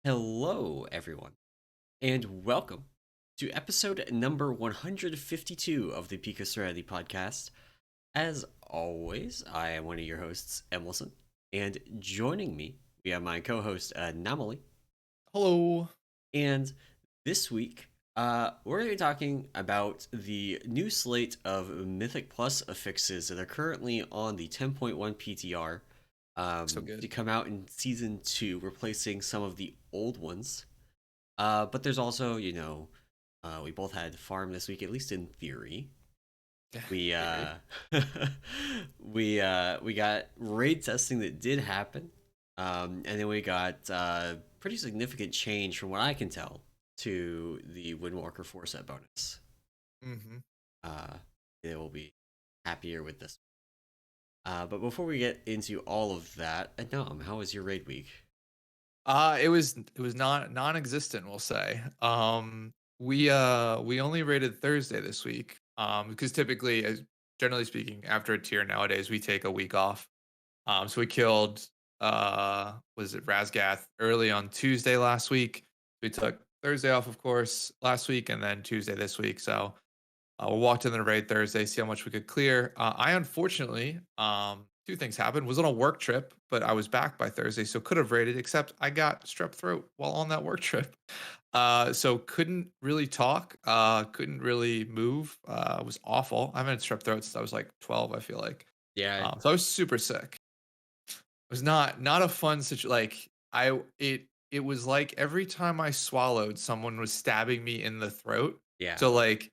Hello, everyone, and welcome to episode number 152 of the Peak of Serenity podcast. As always, I am one of your hosts, emallson, and joining me, we have my co host, Anomoly. Hello. And this week, we're going to be talking about the new slate of Mythic Plus affixes that are currently on the 10.1 PTR So good. to come out in season 2, replacing some of the old ones. But there's also, we both had farm this week, at least in theory. Yeah, We theory. we got raid testing that did happen, and then we got pretty significant change from what I can tell to the Windwalker 4 set bonus. hmm Uh, they will be happier with this. But before we get into all of that, Adam, how was your raid week? it was not non-existent, we'll say. We only rated Thursday this week. Because typically, as generally speaking, after a tier nowadays, we take a week off. So we killed was it Razgath early on Tuesday last week. We took Thursday off, of course, last week, and then Tuesday this week. So we walked in the raid Thursday, see how much we could clear. I unfortunately, two things happened. Was on a work trip, but I was back by Thursday, so could have raided. Except I got strep throat while on that work trip, so couldn't really talk. Couldn't really move. It was awful. I haven't had strep throat since I was like 12. I feel like, Yeah, so I was super sick. It was not a fun situation. Like it was like every time I swallowed, someone was stabbing me in the throat. yeah, So like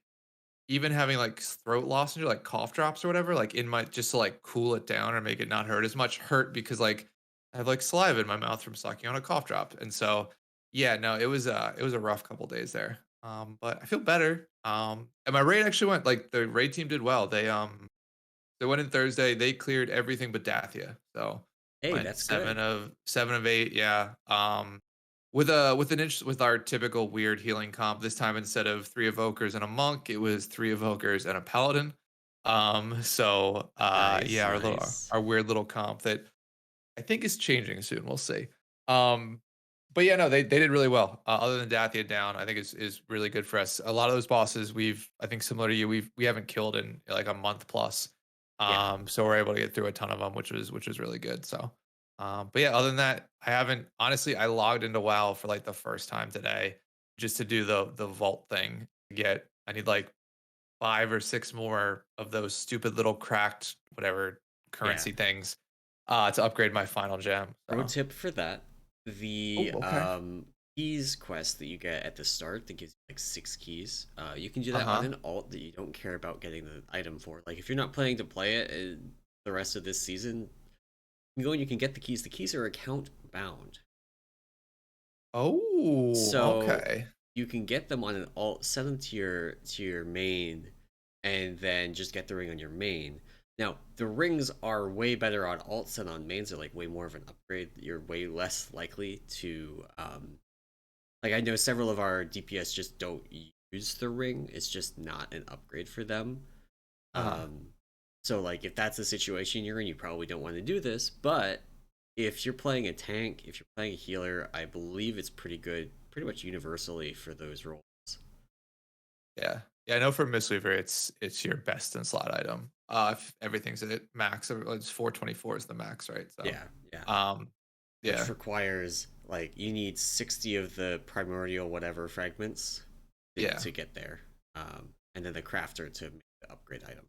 even having like throat lozenge, like cough drops or whatever, like in my just to like cool it down or make it not hurt as much, hurt because like I have like saliva in my mouth from sucking on a cough drop. And so yeah, no, it was a rough couple days there. But I feel better. And my raid actually went like the raid team did well. They went in Thursday, they cleared everything but Dathia. So hey, went that's good. seven of eight, yeah. With our typical weird healing comp, this time instead of three evokers and a monk, it was three evokers and a paladin. Nice, Yeah, our little nice. our weird little comp that I think is changing soon. We'll see. Um, but yeah, no, they did really well. Other than Dathia down, I think is really good for us. A lot of those bosses I think similar to you, we haven't killed in like a month plus. Yeah. So we're able to get through a ton of them, which was really good. So, but yeah, other than that, I haven't honestly. I logged into WoW for like the first time today just to do the vault thing. I need like 5 or 6 more of those stupid little cracked whatever Yeah. currency things to upgrade my final gem. Pro So, tip for that: oh, the okay. keys quest that you get at the start that gives you like 6 keys. You can do Uh that on huh. an alt that you don't care about getting the item for. Like if you're not planning to play it the rest of this season, you can go and you can get the keys. The keys are account bound, Oh, so okay. you can get them on an alt, set them to your main, and then just get the ring on your main. Now, the rings are way better on alts than on mains. They're like way more of an upgrade. You're way less likely to like I know several of our DPS just don't use the ring. It's just not an upgrade for them. Uh huh. Um so like if that's the situation you're in, you probably don't want to do this, but if you're playing a tank, if you're playing a healer, I believe it's pretty good pretty much universally for those roles. Yeah. Yeah. I know for Mistweaver, it's your best in slot item. If everything's at max, it's 424 is the max, right? So, Yeah, yeah. um, Which yeah, requires like you need 60 of the primordial whatever fragments yeah, to get there. And then the crafter to make the upgrade item.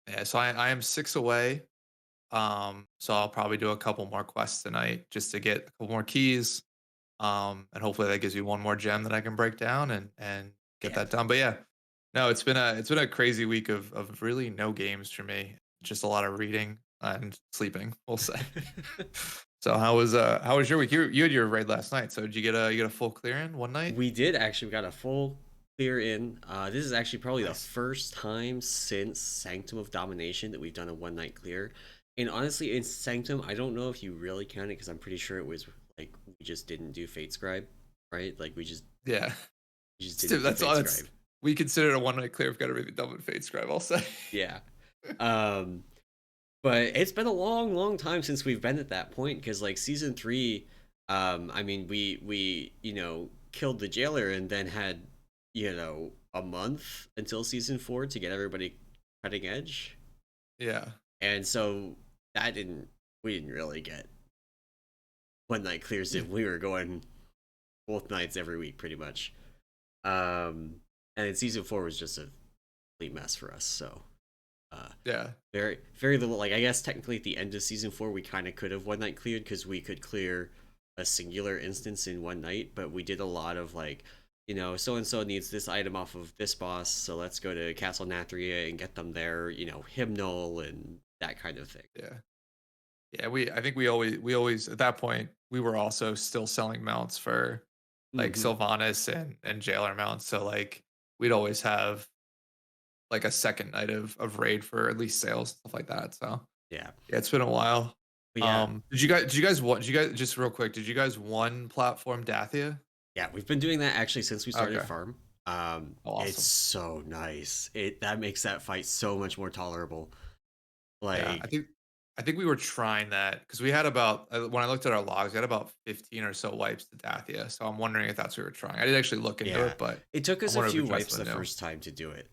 yeah. So I am 6 away. So I'll probably do a couple more quests tonight just to get a couple more keys. And hopefully that gives you one more gem that I can break down and get Yeah. that done. But yeah, no, it's been a crazy week of really no games for me. Just a lot of reading and sleeping, we'll say. So how was your week? You had your raid last night. So did you get a full clear in one night? We did actually. We got a full clear in. This is actually probably the Nice. first time since Sanctum of Domination that we've done a 1 night clear. And honestly, in Sanctum, I don't know if you really count it because I'm pretty sure it was like we just didn't do Fate Scribe, right? Like Yeah. we just Still, didn't do that's Fate all that's Scribe. we consider it a one night clear. We've got everything done with Fate Scribe, I'll say. Yeah. Um, but it's been a long, long time since we've been at that point because like season 3. I mean, we killed the jailer and then had a month until season 4 to get everybody cutting edge, Yeah. and so that didn't we didn't really get one night clears Yeah. in. We were going both nights every week pretty much. Um, and then season 4 was just a complete mess for us. So uh, Yeah. very little. Like I guess technically at the end of season 4 we kind of could have one night cleared because we could clear a singular instance in one night, but we did a lot of like, so and so needs this item off of this boss, so let's go to Castle Nathria and get them there, hymnal and that kind of thing. Yeah. Yeah, I think we always at that point we were also still selling mounts for like Hmm. Sylvanas and Jailer mounts. So like we'd always have like a second night of raid for at least sales, stuff like that. So Yeah, yeah, it's been a while. but yeah, Did you guys just real quick, did you guys one platform Dathia? yeah, we've been doing that actually since we started Okay. farm. Oh, It's awesome. so nice. That makes that fight so much more tolerable. Yeah, I Like, think I think we were trying that because we had about when I looked at our logs, we had about 15 or so wipes to Dathia. So I'm wondering if that's what we were trying. I didn't actually look into yeah, it, but it took I'm us a wondering if few we tried wipes the something new. first time to do it.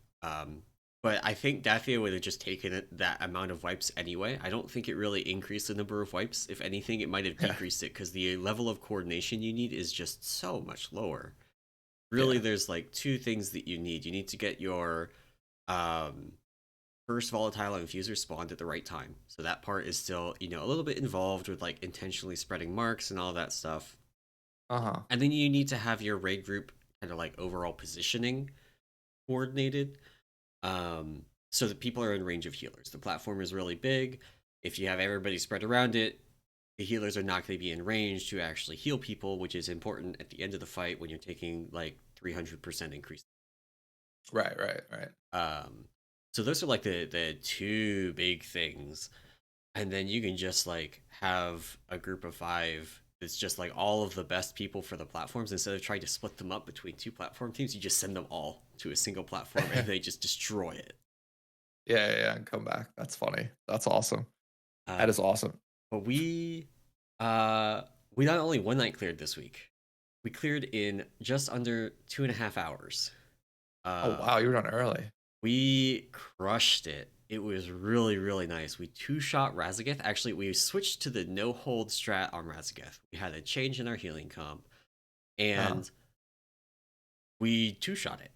But I think Dathia would have just taken that amount of wipes anyway. I don't think it really increased the number of wipes. If anything, it might have Yeah, decreased it because the level of coordination you need is just so much lower. Really, yeah, there's like two things that you need. You need to get your um, first volatile infuser spawned at the right time. So that part is still, a little bit involved with like intentionally spreading marks and all that stuff. uh huh, And then you need to have your raid group kind of like overall positioning coordinated, so that people are in range of healers. The platform is really big. If you have everybody spread around it, the healers are not going to be in range to actually heal people, which is important at the end of the fight when you're taking like 300% increase. right, right, right. Um, so those are like the two big things, and then you can just like have a group of 5 that's just like all of the best people for the platforms. Instead of trying to split them up between two platform teams, you just send them all to a single platform and they just destroy it. Yeah, yeah, yeah, and come back. That's funny. That's awesome. That Um, is awesome. but uh we not only one night cleared this week, we cleared in just under 2.5 hours. Oh uh wow, you were done early. we crushed it. It was really really nice. We two-shot Razageth. Actually, we switched to the no hold strat on Razageth. We had a change in our healing comp, Uh, and we two-shot it,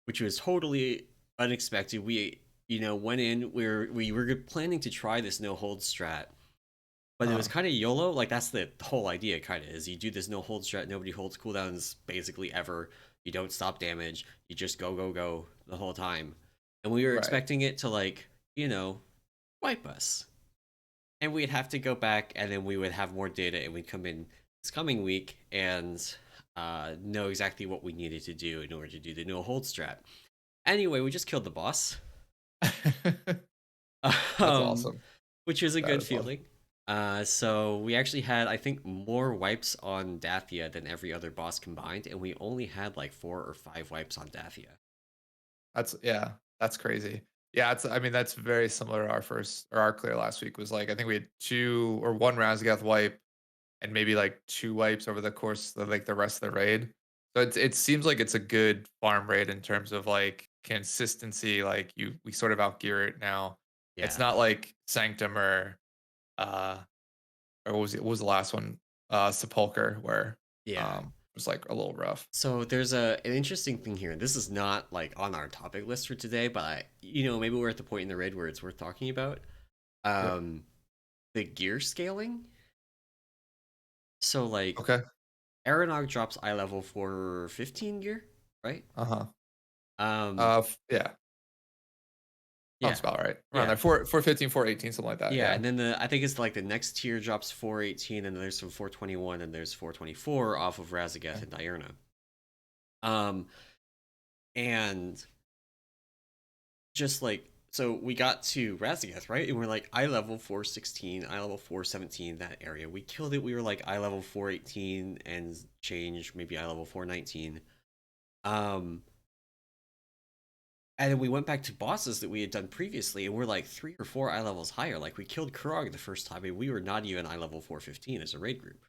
which was totally unexpected. We went in, we were planning to try this no hold strat, but it was uh, kind of YOLO. Like that's the whole idea. Kind of is you do this no hold strat. Nobody holds cooldowns basically ever. You don't stop damage. You just go go go the whole time. And we were right. expecting it to like wipe us, and we'd have to go back, and then we would have more data, and we'd come in this coming week and know exactly what we needed to do in order to do the no hold strat. Anyway, we just killed the boss, That's um, awesome. which was a That good is awesome. feeling. So we actually had, I think, more wipes on Dathia than every other boss combined, and we only had like 4 or 5 wipes on Dathia. That's yeah, that's crazy. Yeah, it's I mean that's very similar to our first or our clear last week was like I think we had two or one Razgath wipe and maybe like two wipes over the course of like the rest of the raid. So it seems like it's a good farm raid in terms of like consistency. Like we sort of outgear it now. It's Yeah, not like Sanctum uh or what was the last one? Sepulcher where yeah. it was like a little rough. So there's an interesting thing here. This is not like on our topic list for today, but maybe we're at the point in the raid where it's worth talking about. Yep. Um, the gear scaling. So like Okay. Aeronog drops eye level for 15 gear, right? Uh-huh. Um, Yeah. Sounds yeah, about right. Around yeah, there. 415, 418, something like that. yeah. Yeah. And then I think it's like the next tier drops 418, and then there's some 421, and there's 424 off of Razageth Okay. and Diurna. Um, and just like so we got to Razageth, right? And we're like eye level 416, eye level 417, that area. We killed it. We were like eye level 418 and change, maybe eye level 419. Um, and then we went back to bosses that we had done previously, and we're like 3 or 4 eye levels higher. Like we killed Kurog the first time, and we were not even eye level 415 as a raid group.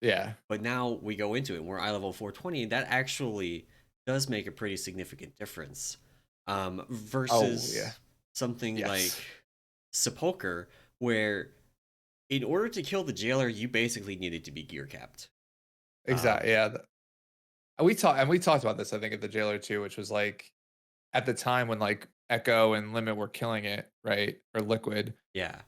Yeah. But now we go into it, and we're eye level 420, and that actually does make a pretty significant difference. Oh, yeah. Versus something like Yes. Sepulcher, where in order to kill the jailer, you basically needed to be gear capped. Exactly. Um, Yeah. And we talked about this, I think, at the jailer too, which was like at the time when like Echo and Limit were killing it, right? Or Liquid. yeah,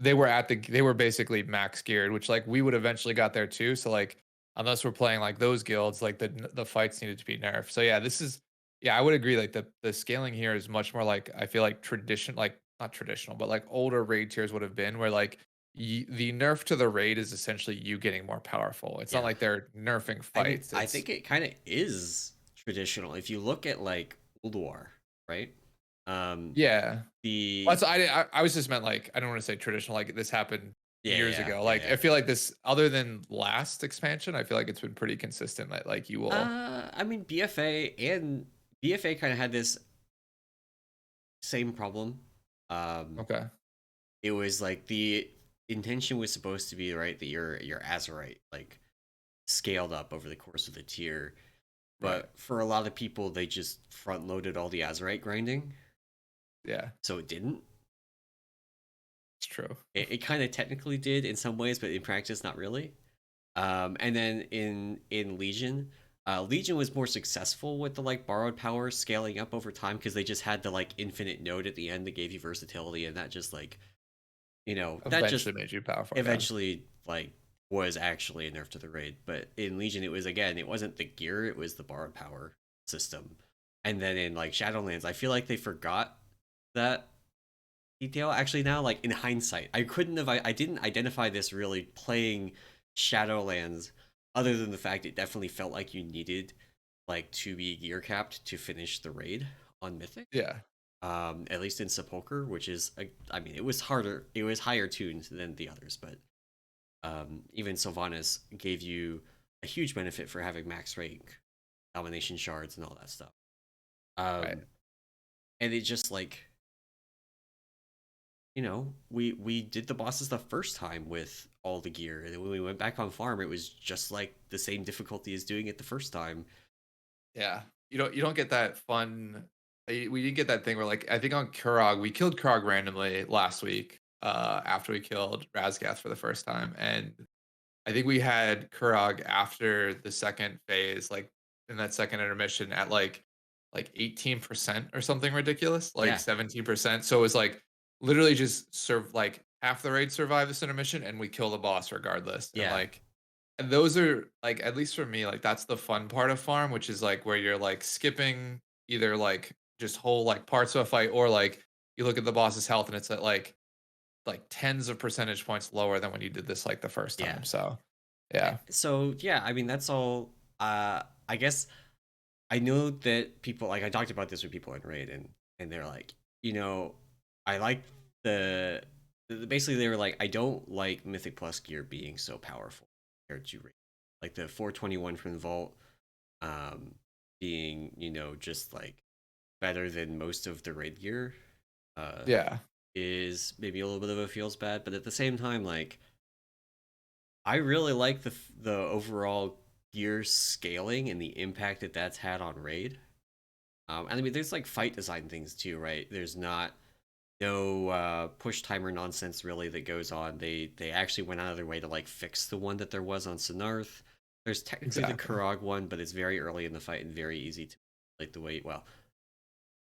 They were basically max geared, which like we would eventually got there too. So like unless we're playing like those guilds, like the fights needed to be nerfed. So yeah, this is yeah, I would agree. Like the scaling here is much more like I feel like tradition, like not traditional, but like older raid tiers would have been where like the nerf to the raid is essentially you getting more powerful. It's not yeah. like they're nerfing I mean, fights. I It's think it kind of is traditional. If you look at like World War, right? Um, yeah. Well, the so I was just meant like I don't want to say traditional. Like this happened yeah, years yeah, ago. yeah, Like yeah. I feel like this, other than last expansion, I feel like it's been pretty consistent. That like you will. I mean, BFA kind of had this same problem. Um, Okay. it was like the intention was supposed to be right that your Azerite like scaled up over the course of the tier, Right. but for a lot of people, they just front loaded all the Azerite grinding, Yeah. so it didn't. It's true. It kind of technically did in some ways, but in practice, not really. And then in Legion, Legion was more successful with the like borrowed power scaling up over time because they just had the like infinite node at the end that gave you versatility, and that just like that just Eventually made you powerful. Yeah. eventually like was actually a nerf to the raid. But in Legion, it was again, it wasn't the gear, it was the borrowed power system. And then in like Shadowlands, I feel like they forgot that detail. Actually, now like in hindsight, I didn't identify this really playing Shadowlands, other than the fact it definitely felt like you needed like to be gear capped to finish the raid on Mythic. Yeah. At least in Sepulcher, which is I mean, it was harder, it was higher tuned than the others, but even Sylvanas gave you a huge benefit for having max rank, domination shards, and all that stuff. Right. Um, and it just like we did the bosses the first time with all the gear, and then when we went back on farm, it was just like the same difficulty as doing it the first time. Yeah. You don't get that fun. We didn't get that thing where like I think on Kurog we killed Kurog randomly last week. After we killed Razgath for the first time, and I think we had Kurog after the second phase, like in that second intermission at like 18% or something ridiculous, like Yeah, 17%. So it was like literally just serve like half the raid survive this intermission and we kill the boss regardless. And yeah, like and those are like at least for me, like that's the fun part of farm, which is like where you're like skipping either like just whole like parts of a fight or like you look at the boss's health and it's at like tens of percentage points lower than when you did this like the first yeah. time. So yeah. So yeah, I mean that's all. I guess I know that people like I talked about this with people in raid, and they're like, I like the basically they were like, I don't like Mythic Plus gear being so powerful compared to raid, like the 421 from the vault, um, being just like better than most of the raid gear, uh, Yeah. is maybe a little bit of a feels bad, but at the same time, like I really like the overall gear scaling and the impact that that's had on raid. And I mean, there's like fight design things too, right? There's not no push timer nonsense really that goes on. They actually went out of their way to like fix the one that there was on Sinarth. There's technically the Exactly. Kurog one, but it's very early in the fight and very easy to like the way. Well,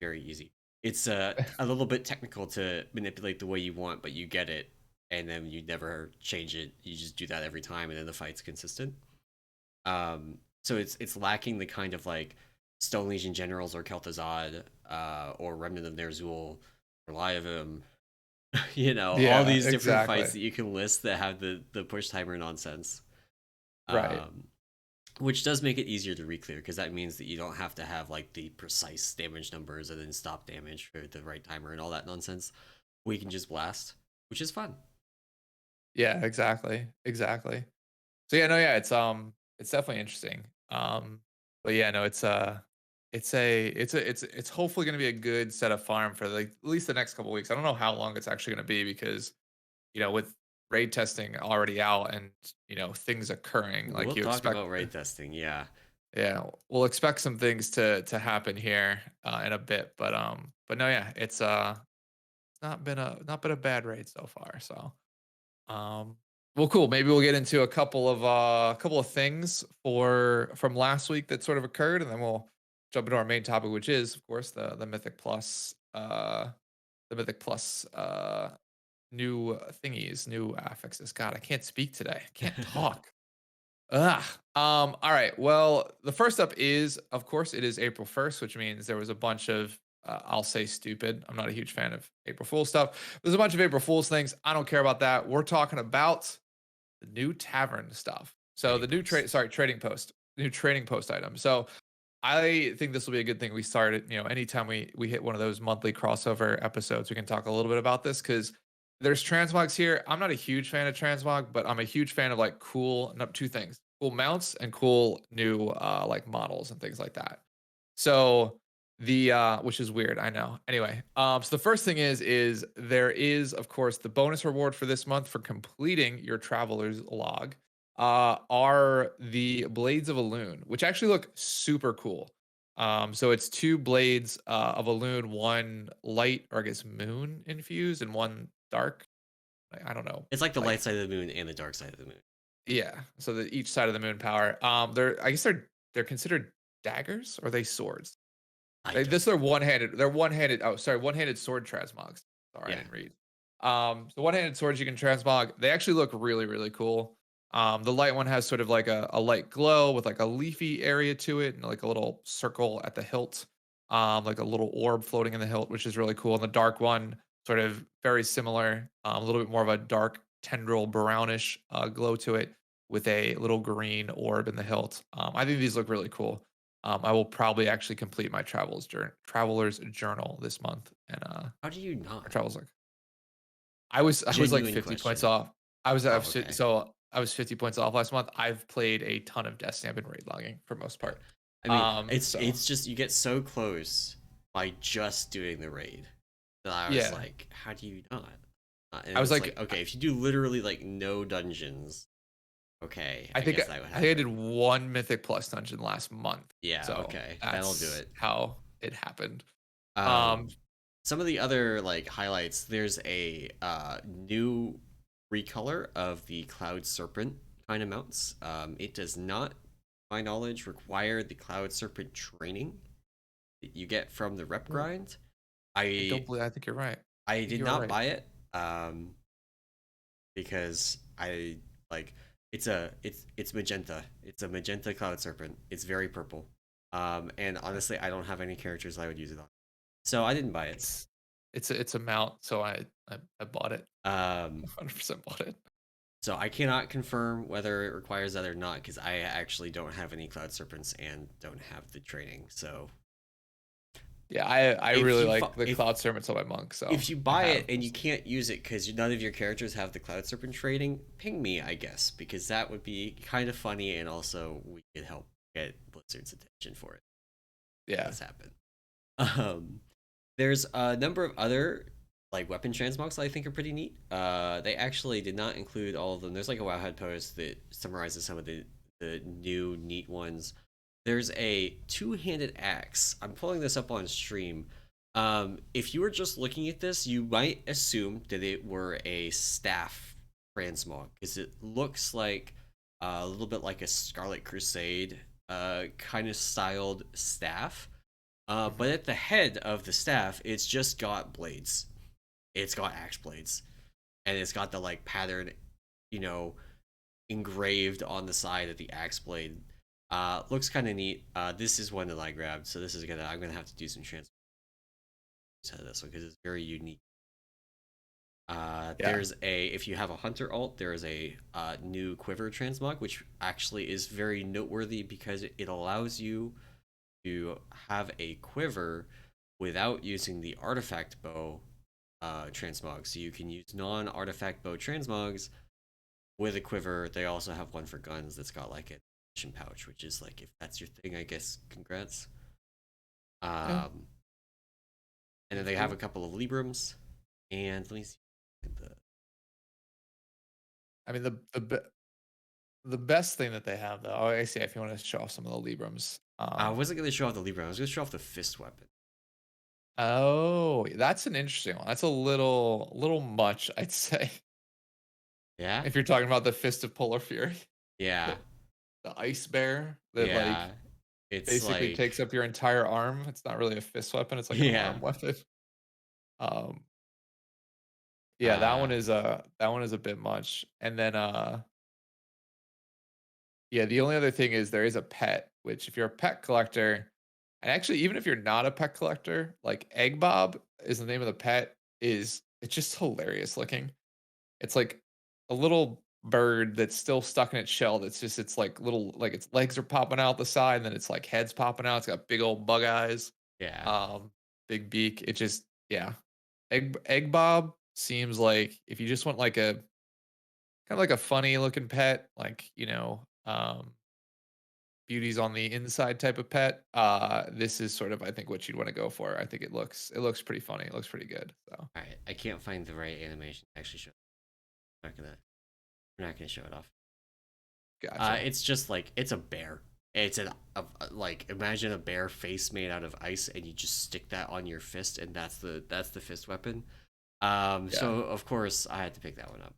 very easy. It's a little bit technical to manipulate the way you want, but you get it, and then you never change it. You just do that every time, and then the fight's consistent. So it's lacking the kind of like Stone Legion Generals or Kel'Thuzad, or Remnant of Ner'zhul or Liavim, all Yeah, these different fights exactly. that you can list that have the push timer nonsense. Right. Um, which does make it easier to reclear because that means that you don't have to have like the precise damage numbers and then stop damage for the right timer and all that nonsense. We can just blast, which is fun. Yeah, exactly. Exactly. So yeah, no, yeah, it's definitely interesting. But yeah, no, it's hopefully gonna be a good set of farm for like at least the next couple weeks. I don't know how long it's actually gonna be because with raid testing already out and things occurring like We'll you talk expect. about raid testing. Yeah. Yeah, we'll expect some things to happen here in a bit, but no, yeah, it's not been a bad raid so far. So um, well, cool. Maybe we'll get into a couple of things from last week that sort of occurred, and then we'll jump into our main topic, which is, of course, the Mythic Plus, new thingies, new affixes. God, I can't speak today. I can't talk. Ugh. All right. Well, the first up is, of course, it is April 1st, which means there was a bunch of, I'll say stupid. I'm not a huge fan of April Fool's stuff. There's a bunch of April Fool's things. I don't care about that. We're talking about the new tavern stuff. So Trading the new post. trading post, new trading post item. So I think this will be a good thing. We started, anytime we hit one of those monthly crossover episodes, we can talk a little bit about this because there's transmogs here. I'm not a huge fan of transmog, but I'm a huge fan of like cool, no, two things: cool mounts and cool new like models and things like that. So the which is weird, I know. Anyway, so the first thing is there is, of course, the bonus reward for this month for completing your traveler's log are the blades of a loon, which actually look super cool. So it's two blades of a loon, one light or I guess moon infused, and one dark. I don't know, It's like the light like side of the moon and the dark side of the moon. yeah. So the each side of the moon power. They're I guess they're considered daggers or are they swords? I They don't this they're one-handed. They're one-handed. Oh, sorry, one-handed sword transmogs. Sorry, I Yeah. didn't read. So one-handed swords you can transmog. They actually look really, really cool. The light one has sort of like a light glow with like a leafy area to it and like a little circle at the hilt, like a little orb floating in the hilt, which is really cool. And the dark one, sort of very similar, a little bit more of a dark tendril brownish glow to it with a little green orb in the hilt. I think these look really cool. I will probably actually complete my traveler's journal this month, and How do you our not? travels like I was like Genuine 50 points question. off. Oh, okay. I was 50 points off last month. I've played a ton of Destiny. I've been raid logging for most Yeah. part. I mean, So it's just you get so close by just doing the raid that I was yeah, like, how do you not? And I was it's like, like, okay, if you do literally like no dungeons, okay, I I think guess that would I think I did happen. one Mythic Plus dungeon last month. Yeah, So okay, that'll do that's it. how it happened. Um, Um, some of the other like highlights. There's a new recolor of the Cloud Serpent kind of mounts. It does not, to my knowledge, require the Cloud Serpent training that you get from the rep Ooh, grind. I I don't believe. I think you're right. I I think did you are not right. buy it because I like it's magenta. It's a magenta Cloud Serpent. It's very purple. And honestly, I don't have any characters I would use it on, so I didn't buy it. It's it's a mount, so I bought it. Um, 100% bought it. so I cannot confirm whether it requires that or not because I actually don't have any Cloud Serpents and don't have the training. So Yeah, I if really you like the if Cloud Serpents on my monk, so if you I buy it have and you most of them. can't use it because none of your characters have the Cloud Serpent training, ping me, I guess, because that would be kind of funny and also we could help get Blizzard's attention for it. It Yeah. does happen. Um, there's a number of other like weapon transmogs that I think are pretty neat. They actually did not include all of them. There's like a Wowhead post that summarizes some of the new neat ones. There's a two-handed axe. I'm pulling this up on stream. If you were just looking at this, you might assume that it were a staff transmog because it looks like a little bit like a Scarlet Crusade kind of styled staff. But Mhm. at the head of the staff, it's just got blades. It's got axe blades, and it's got the like pattern, you know, engraved on the side of the axe blade. Looks kind of neat. This is one that I grabbed, so this is gonna I'm gonna have to do some trans out of this one because it's very unique. Yeah. There's a if you have a hunter alt, there is a new quiver transmog, which actually is very noteworthy because it allows you to have a quiver without using the artifact bow transmog. So you can use non-artifact bow transmogs with a quiver. They also have one for guns that's got like a mission pouch, which is like if that's your thing, I guess congrats. Yeah. Um, and then That's they have a cool. couple of Librams, and let me see. I mean, the best thing that they have, though, oh, I see. If you want to show off some of the Librams, I wasn't gonna show off the Libra. I was gonna show off the fist weapon. oh, that's an interesting one. That's a little much, I'd say. Yeah, If you're talking about the Fist of Polar Fury, yeah, the, the ice bear that like yeah. It's basically like, takes up your entire arm. It's not really a fist weapon. It's like an yeah. arm weapon. Um, yeah, Uh, that one is a bit much. And then yeah, the only other thing is there is a pet, which if you're a pet collector, and actually even if you're not a pet collector, like Egg Bob is the name of the pet, is it's just hilarious looking. It's like a little bird that's still stuck in its shell. That's just it's like little like its legs are popping out the side, and then it's like head's popping out. It's got big old bug eyes, yeah, um, big beak. It just yeah. Egg Bob seems like if you just want like a kind of like a funny looking pet, like beauties on the inside type of pet. This is sort of I think what you'd want to go for. I think it looks pretty funny. It looks pretty good. So all right. I can't find the right animation to actually show. We're not gonna show it off. gotcha. It's just like it's a bear. It's like imagine a bear face made out of ice, and you just stick that on your fist, and that's the fist weapon. Yeah, So of course I had to pick that one up.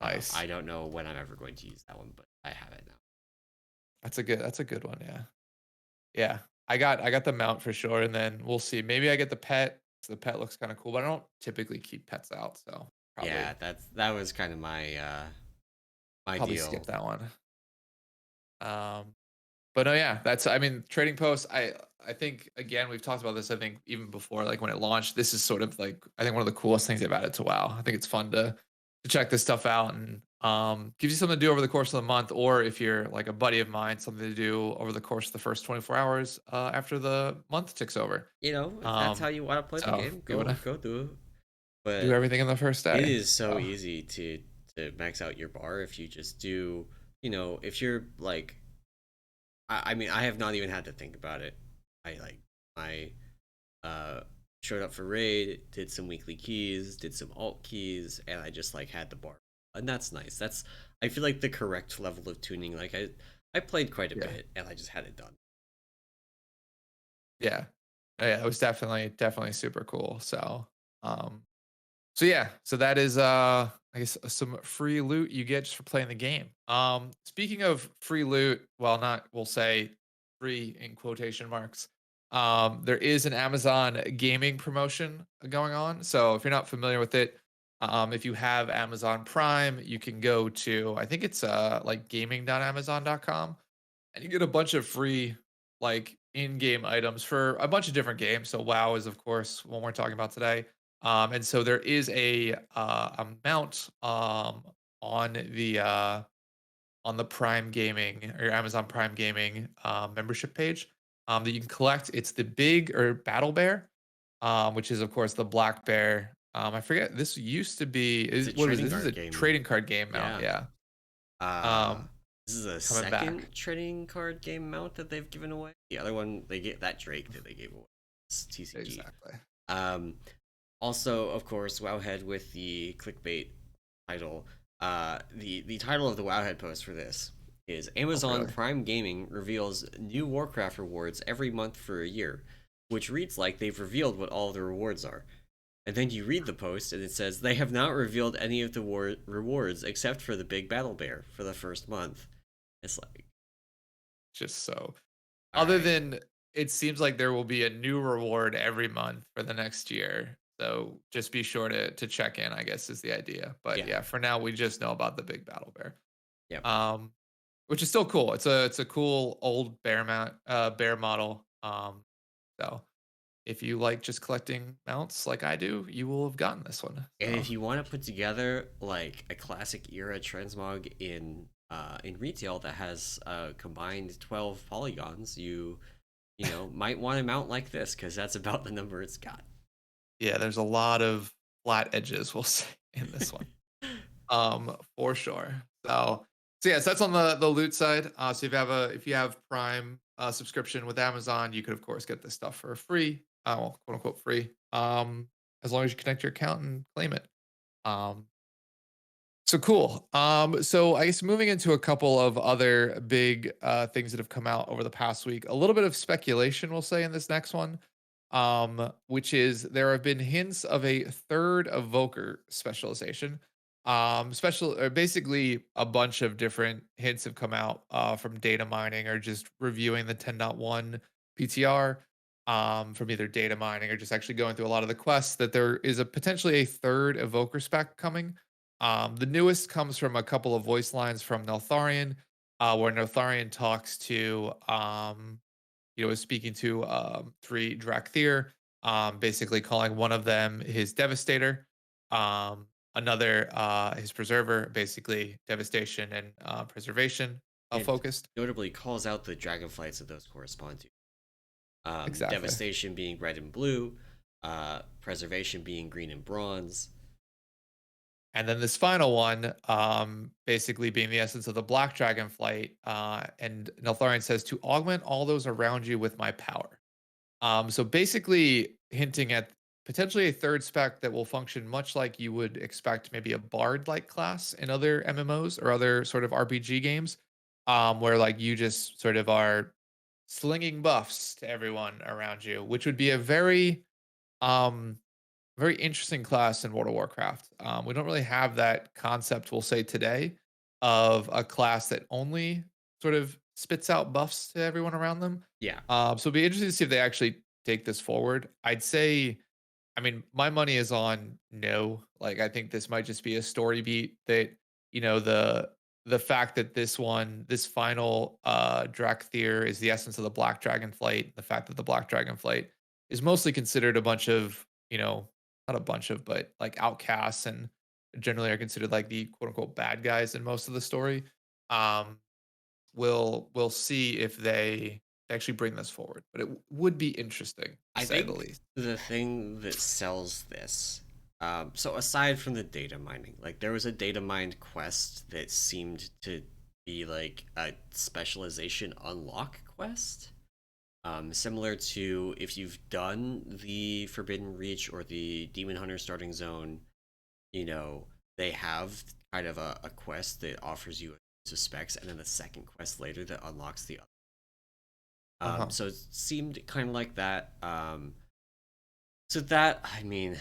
nice. I don't know when I'm ever going to use that one, but I have it now. That's a good one. Yeah. Yeah, I got the mount for sure, and then we'll see. Maybe I get the pet. So the pet looks kind of cool, but I don't typically keep pets out, so Yeah, probably that was kind of my probably skip deal. that one. Um, but no, yeah, that's I mean trading posts. I think again we've talked about this. I think even before like when it launched, this is sort of like I think one of the coolest things they've added to WoW. I think it's fun to check this stuff out and gives you something to do over the course of the month, or if you're like a buddy of mine, something to do over the course of the first 24 hours after the month ticks over. If that's how you want to play the So game, you wanna go do it. do But everything in the first it day. is so So easy to max out your bar if you just do. If you're like, I mean, I have not even had to think about it. I uh showed up for raid, did some weekly keys, did some alt keys, and I just like had the bar, and that's nice. That's I feel like the correct level of tuning. Like I played quite a yeah, bit, and I just had it done. yeah, yeah. It was definitely super cool. Um, so yeah, so that is I guess some free loot you get just for playing the game. Speaking of free loot, well not we'll say free in quotation marks. There is an Amazon gaming promotion going on. So if you're not familiar with it, if you have Amazon Prime, you can go to I think it's like gaming.amazon.com and you get a bunch of free like in-game items for a bunch of different games. So WoW is of course one we're talking about today. And so there is a mount on the Prime Gaming or Amazon Prime Gaming membership page that you can collect. It's the big or battle bear, which is of course the black bear. I forget. This used to be It's a what was trading this? Is card a game. trading card game mount. Yeah. Yeah. Uh, Um, this is a coming back. second trading card game mount that they've given away. The other one they get that Drake that they gave away. It's TCG. Exactly. Um, Also, of course, Wowhead with the clickbait title. The title of the Wowhead post for this is Oh, Amazon really? Prime Gaming reveals new Warcraft rewards every month for a year, which reads like they've revealed what all of the rewards are. And then you read the post and it says they have not revealed any of the rewards except for the big battle bear for the first month. It's like, Just so all other right, than it seems like there will be a new reward every month for the next year. So just be sure to check in, I guess is the idea. But yeah, yeah, for now we just know about the big battle bear. yep. Um which is still cool. It's a cool old bear model. So if you like just collecting mounts like I do, you will have gotten this one. And So if you want to put together like a classic era transmog in retail that has combined 12 polygons, you might want a mount like this because that's about the number it's got. yeah, there's a lot of flat edges, we'll say, in this one. For sure. So yes, that's on the loot side. So if you have Prime subscription with Amazon, you could of course get this stuff for free. Well, quote unquote free. As long as you connect your account and claim it. Um, So cool. So I guess moving into a couple of other big things that have come out over the past week, a little bit of speculation, we'll say, in this next one, which is there have been hints of a third evoker specialization. Special, or basically a bunch of different hints have come out from data mining or just reviewing the 10.1 PTR, from either data mining or just actually going through a lot of the quests that there is a potentially a third evoker spec coming. The newest comes from a couple of voice lines from Neltharion, where Neltharion talks to, is speaking to three Drakthir, basically calling one of them his Devastator, another his Preserver, basically devastation and preservation And focused. notably calls out the dragonflights that those correspond to. Exactly. Devastation being red and blue, preservation being green and bronze. And then this final one, basically being the essence of the Black Dragon flight, and Neltharion says to augment all those around you with my power. So basically hinting at potentially a third spec that will function much like you would expect maybe a bard-like class in other MMOs or other sort of RPG games, where like you just sort of are slinging buffs to everyone around you, which would be a um, very interesting class in World of Warcraft. We don't really have that concept, we'll say today, of a class that only sort of spits out buffs to everyone around them. Yeah, So it'll be interesting to see if they actually take this forward. I'd say, I mean, my money is on no. Like, I think this might just be a story beat that, the fact that this final Drakthir is the essence of the Black Dragon flight, the fact that the Black Dragon flight is mostly considered a bunch of, not a bunch of, but like outcasts and generally are considered like the quote unquote bad guys in most of the story. Um, we'll see if they actually bring this forward, but it would be interesting to I say the think least. the thing that sells this, so aside from the data mining, like there was a data mined quest that seemed to be like a specialization unlock quest. Similar to if you've done the Forbidden Reach or the Demon Hunter starting zone, you know, they have kind of a quest that offers you a specs and then a second quest later that unlocks the other. Uh-huh. So it seemed kind of like that. So that, I mean,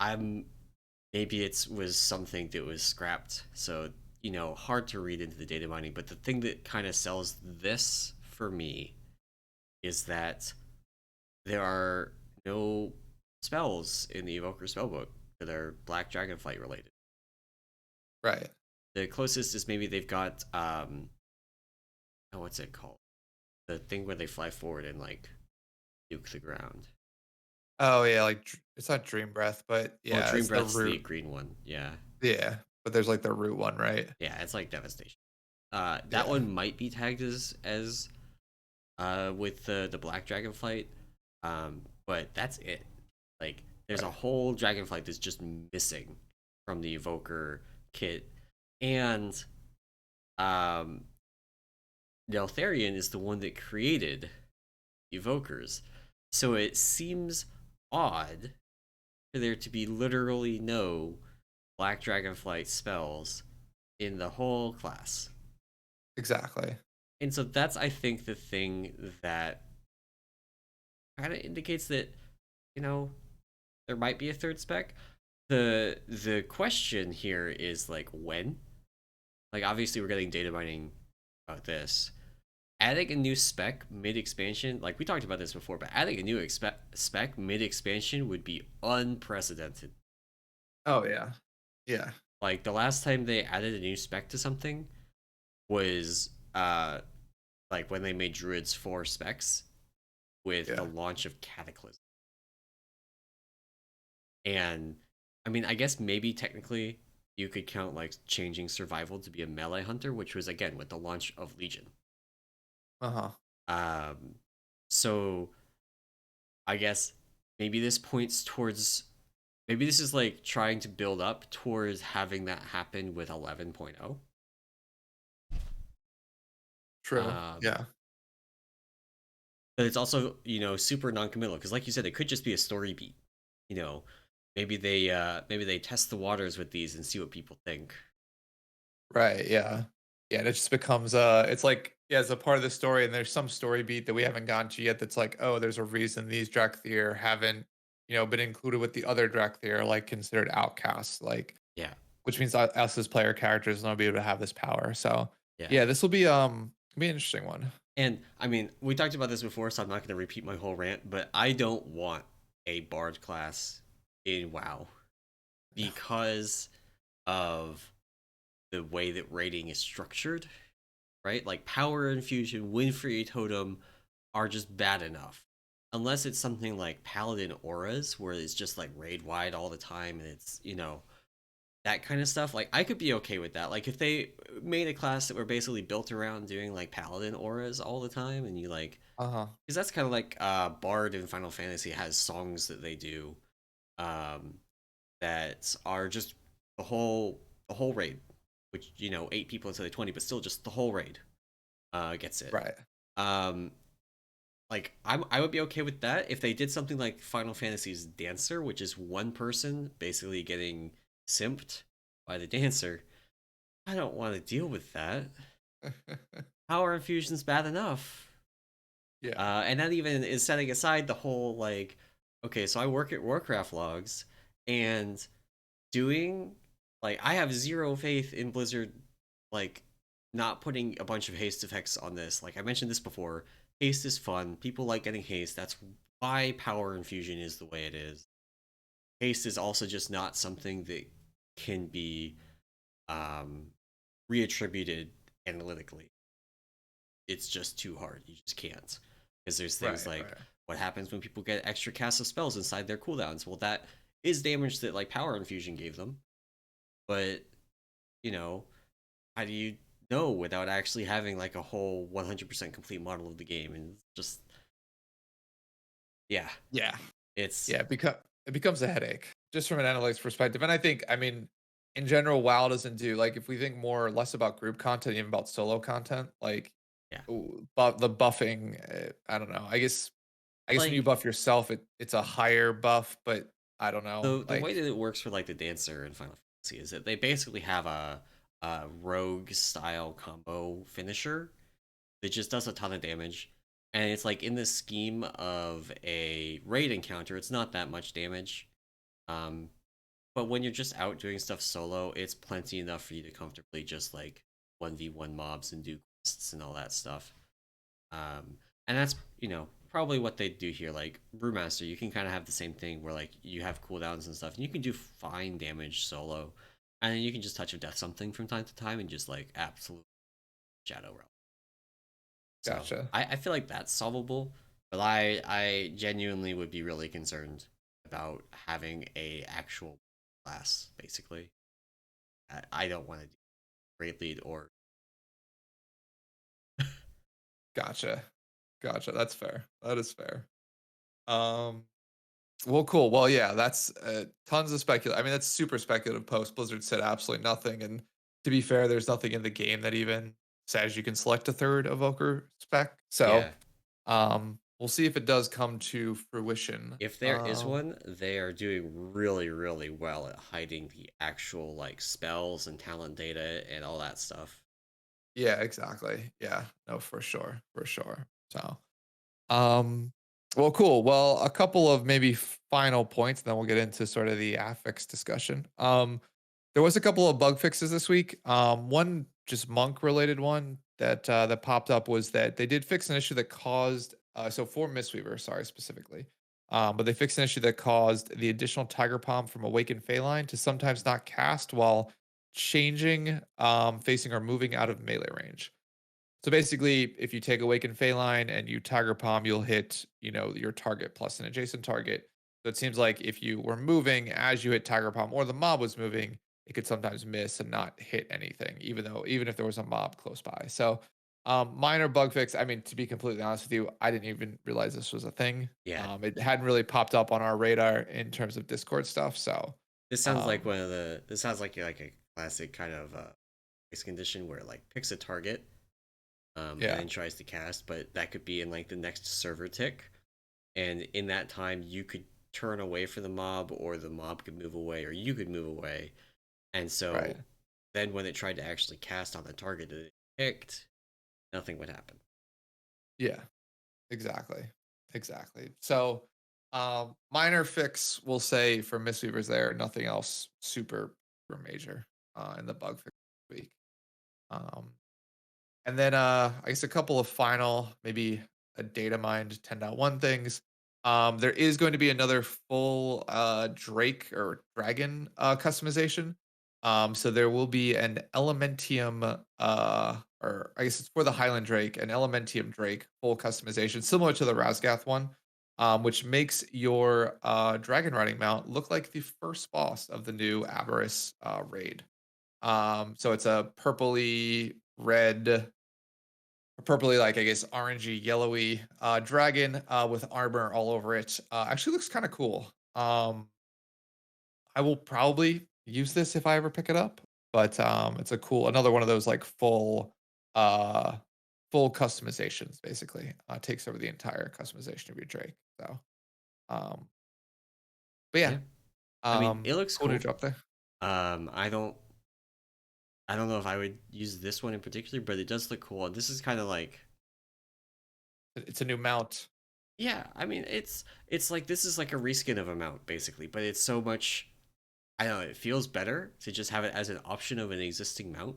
I'm maybe it was something that was scrapped. So, hard to read into the data mining. But the thing that kind of sells this for me is that there are no spells in the Evoker spellbook that are Black Dragonflight related. Right. The closest is maybe they've got oh, what's it called? The thing where they fly forward and like nuke the ground. Oh yeah, like it's not Dream Breath, but Well, yeah, Dream it's the Breath's the root. green one. Yeah, Yeah, but there's like the root one, right? yeah, it's like devastation. That Yeah. one might be tagged as with the Black Dragonflight, but that's it. Like, there's a Right. whole Dragonflight that's just missing from the Evoker kit, and um, Neltharion is the one that created Evokers, so it seems odd for there to be literally no Black Dragonflight spells in the whole class. Exactly. And so that's, I think, the thing that kind of indicates that, you know, there might be a third spec. The question here is like when? Like obviously we're getting data mining about this. Adding a new spec mid expansion, like we talked about this before, but adding a new spec mid expansion would be unprecedented. Oh yeah. Yeah. Like the last time they added a new spec to something was like when they made druids 4 specs with the Yeah. launch of Cataclysm. And I mean, I guess maybe technically you could count like changing survival to be a melee hunter, which was again with the launch of Legion. Uh-huh. Um, so I guess maybe this points towards maybe this is like trying to build up towards having that happen with 11.0. True. Um, Yeah. but it's also super non-committal because, like you said, it could just be a story beat. You know, maybe they test the waters with these and see what people think. Right, yeah. Yeah, and it just becomes it's like yeah, as a part of the story, and there's some story beat that we haven't gotten to yet that's like, oh, there's a reason these Drakthir haven't, been included with the other Drakthir, like considered outcasts, like Yeah, which means us as player characters will not be able to have this power. So yeah. yeah, this will be an interesting one. And I mean, we talked about this before, so I'm not going to repeat my whole rant, but I don't want a bard class in WoW No. because of the way that rating is structured, right? Like power infusion, win free totem are just bad enough. Unless it's something like paladin auras where it's just like raid wide all the time and it's, that kind of stuff. Like I could be okay with that. Like if they made a class that were basically built around doing like paladin auras all the time and you like Uh-huh. because that's kind of like bard in Final Fantasy has songs that they do um that are just the whole raid, which 8 people instead of 20, but still just the whole raid gets it. Right. Um, like I would be okay with that if they did something like Final Fantasy's Dancer, which is one person basically getting simped by the dancer. I don't want to deal with that. Power infusion's bad enough. Yeah. And that even is setting aside the whole like, okay, so I work at Warcraft logs, and doing like I have zero faith in Blizzard, like not putting a bunch of haste effects on this. Like I mentioned this before, haste is fun. People like getting haste. That's why power infusion is the way it is. Haste is also just not something that can be um, reattributed analytically. It's just too hard. You just can't. Because there's things Right, like right. what happens when people get extra casts of spells inside their cooldowns. Well, that is damage that like power infusion gave them. But, you know, how do you know without actually having like a whole 100% complete model of the game? And just, yeah, Yeah. it's, Yeah, it becomes a headache just from an analytics perspective. And I think, I mean, in general, WoW doesn't do like if we think more or less about group content, even about solo content, like yeah. but the buffing, I don't know. I guess when you Like buff yourself, it's a higher buff, but I don't know. the way Like, that it works for like the dancer in Final Fantasy is that they basically have a rogue style combo finisher that just does a ton of damage. And it's like in the scheme of a raid encounter, it's not that much damage. Um, but when you're just out doing stuff solo, it's plenty enough for you to comfortably just like 1v1 mobs and do quests and all that stuff. And that's, probably what they do here. Like Brewmaster, you can kind of have the same thing where like you have cooldowns and stuff, and you can do fine damage solo. And then you can just touch of death something from time to time and just like absolute shadow realm. So gotcha. I feel like that's solvable, but I genuinely would be really concerned about having a actual class, basically. I don't want to do great lead or Gotcha. Gotcha. That's fair. That is fair. Um, well, cool. Well, yeah, that's tons of speculative. I mean, that's super speculative post. Blizzard said absolutely nothing. And to be fair, there's nothing in the game that even says you can select a third evoker spec. So yeah. we'll see if it does come to fruition. If there is one, they are doing really, really well at hiding the actual like spells and talent data and all that stuff. Yeah, exactly. Yeah, no, for sure. For sure. So Um, well, cool. Well, a couple of maybe final points, and then we'll get into sort of the affix discussion. There was a couple of bug fixes this week. One just monk related one that popped up was that they did fix an issue that caused so for Mistweaver, sorry specifically, but they fixed an issue that caused the additional Tiger Palm from Awakened Feline to sometimes not cast while changing, facing or moving out of melee range. So basically, if you take Awaken Feline and you Tiger Palm, you'll hit, your target plus an adjacent target. So it seems like if you were moving as you hit Tiger Palm or the mob was moving, it could sometimes miss and not hit anything, even if there was a mob close by. So minor bug fix. I mean, to be completely honest with you, I didn't even realize this was a thing. Yeah, It hadn't really popped up on our radar in terms of Discord stuff. So this sounds like um, one of the. This sounds like a classic kind of race condition where it, like picks a target, and yeah, then tries to cast, but that could be in like the next server tick, and in that time you could turn away from the mob, or the mob could move away, or you could move away. And Right. so then when it tried to actually cast on the target that it picked, nothing would happen. Yeah. Exactly. Exactly. So, minor fix, we'll say for Mistweavers there, nothing else super major in the bug fix week. Um, and then I guess a couple of final, maybe a data mined 10.1 things. There is going to be another full Drake or Dragon customization. So there will be an Elementium, or I guess it's for the Highland Drake, an Elementium Drake full customization, similar to the Razgath one, which makes your dragon riding mount look like the first boss of the new Aberrus raid. So it's a purpley red, purpley, like I guess orangey, yellowy dragon with armor all over it. Actually looks kind of cool. I will probably use this if I ever pick it up, but it's a cool, another one of those like uh full customizations basically. Takes over the entire customization of your Drake. So um but yeah, Yeah. I mean, it looks cool new cool. drop there. Um, I don't I don't know if I would use this one in particular, but it does look cool. This is kind of like, It's a new mount. yeah, I mean, it's like this is like a reskin of a mount basically, but it's so much, I don't know, it feels better to just have it as an option of an existing mount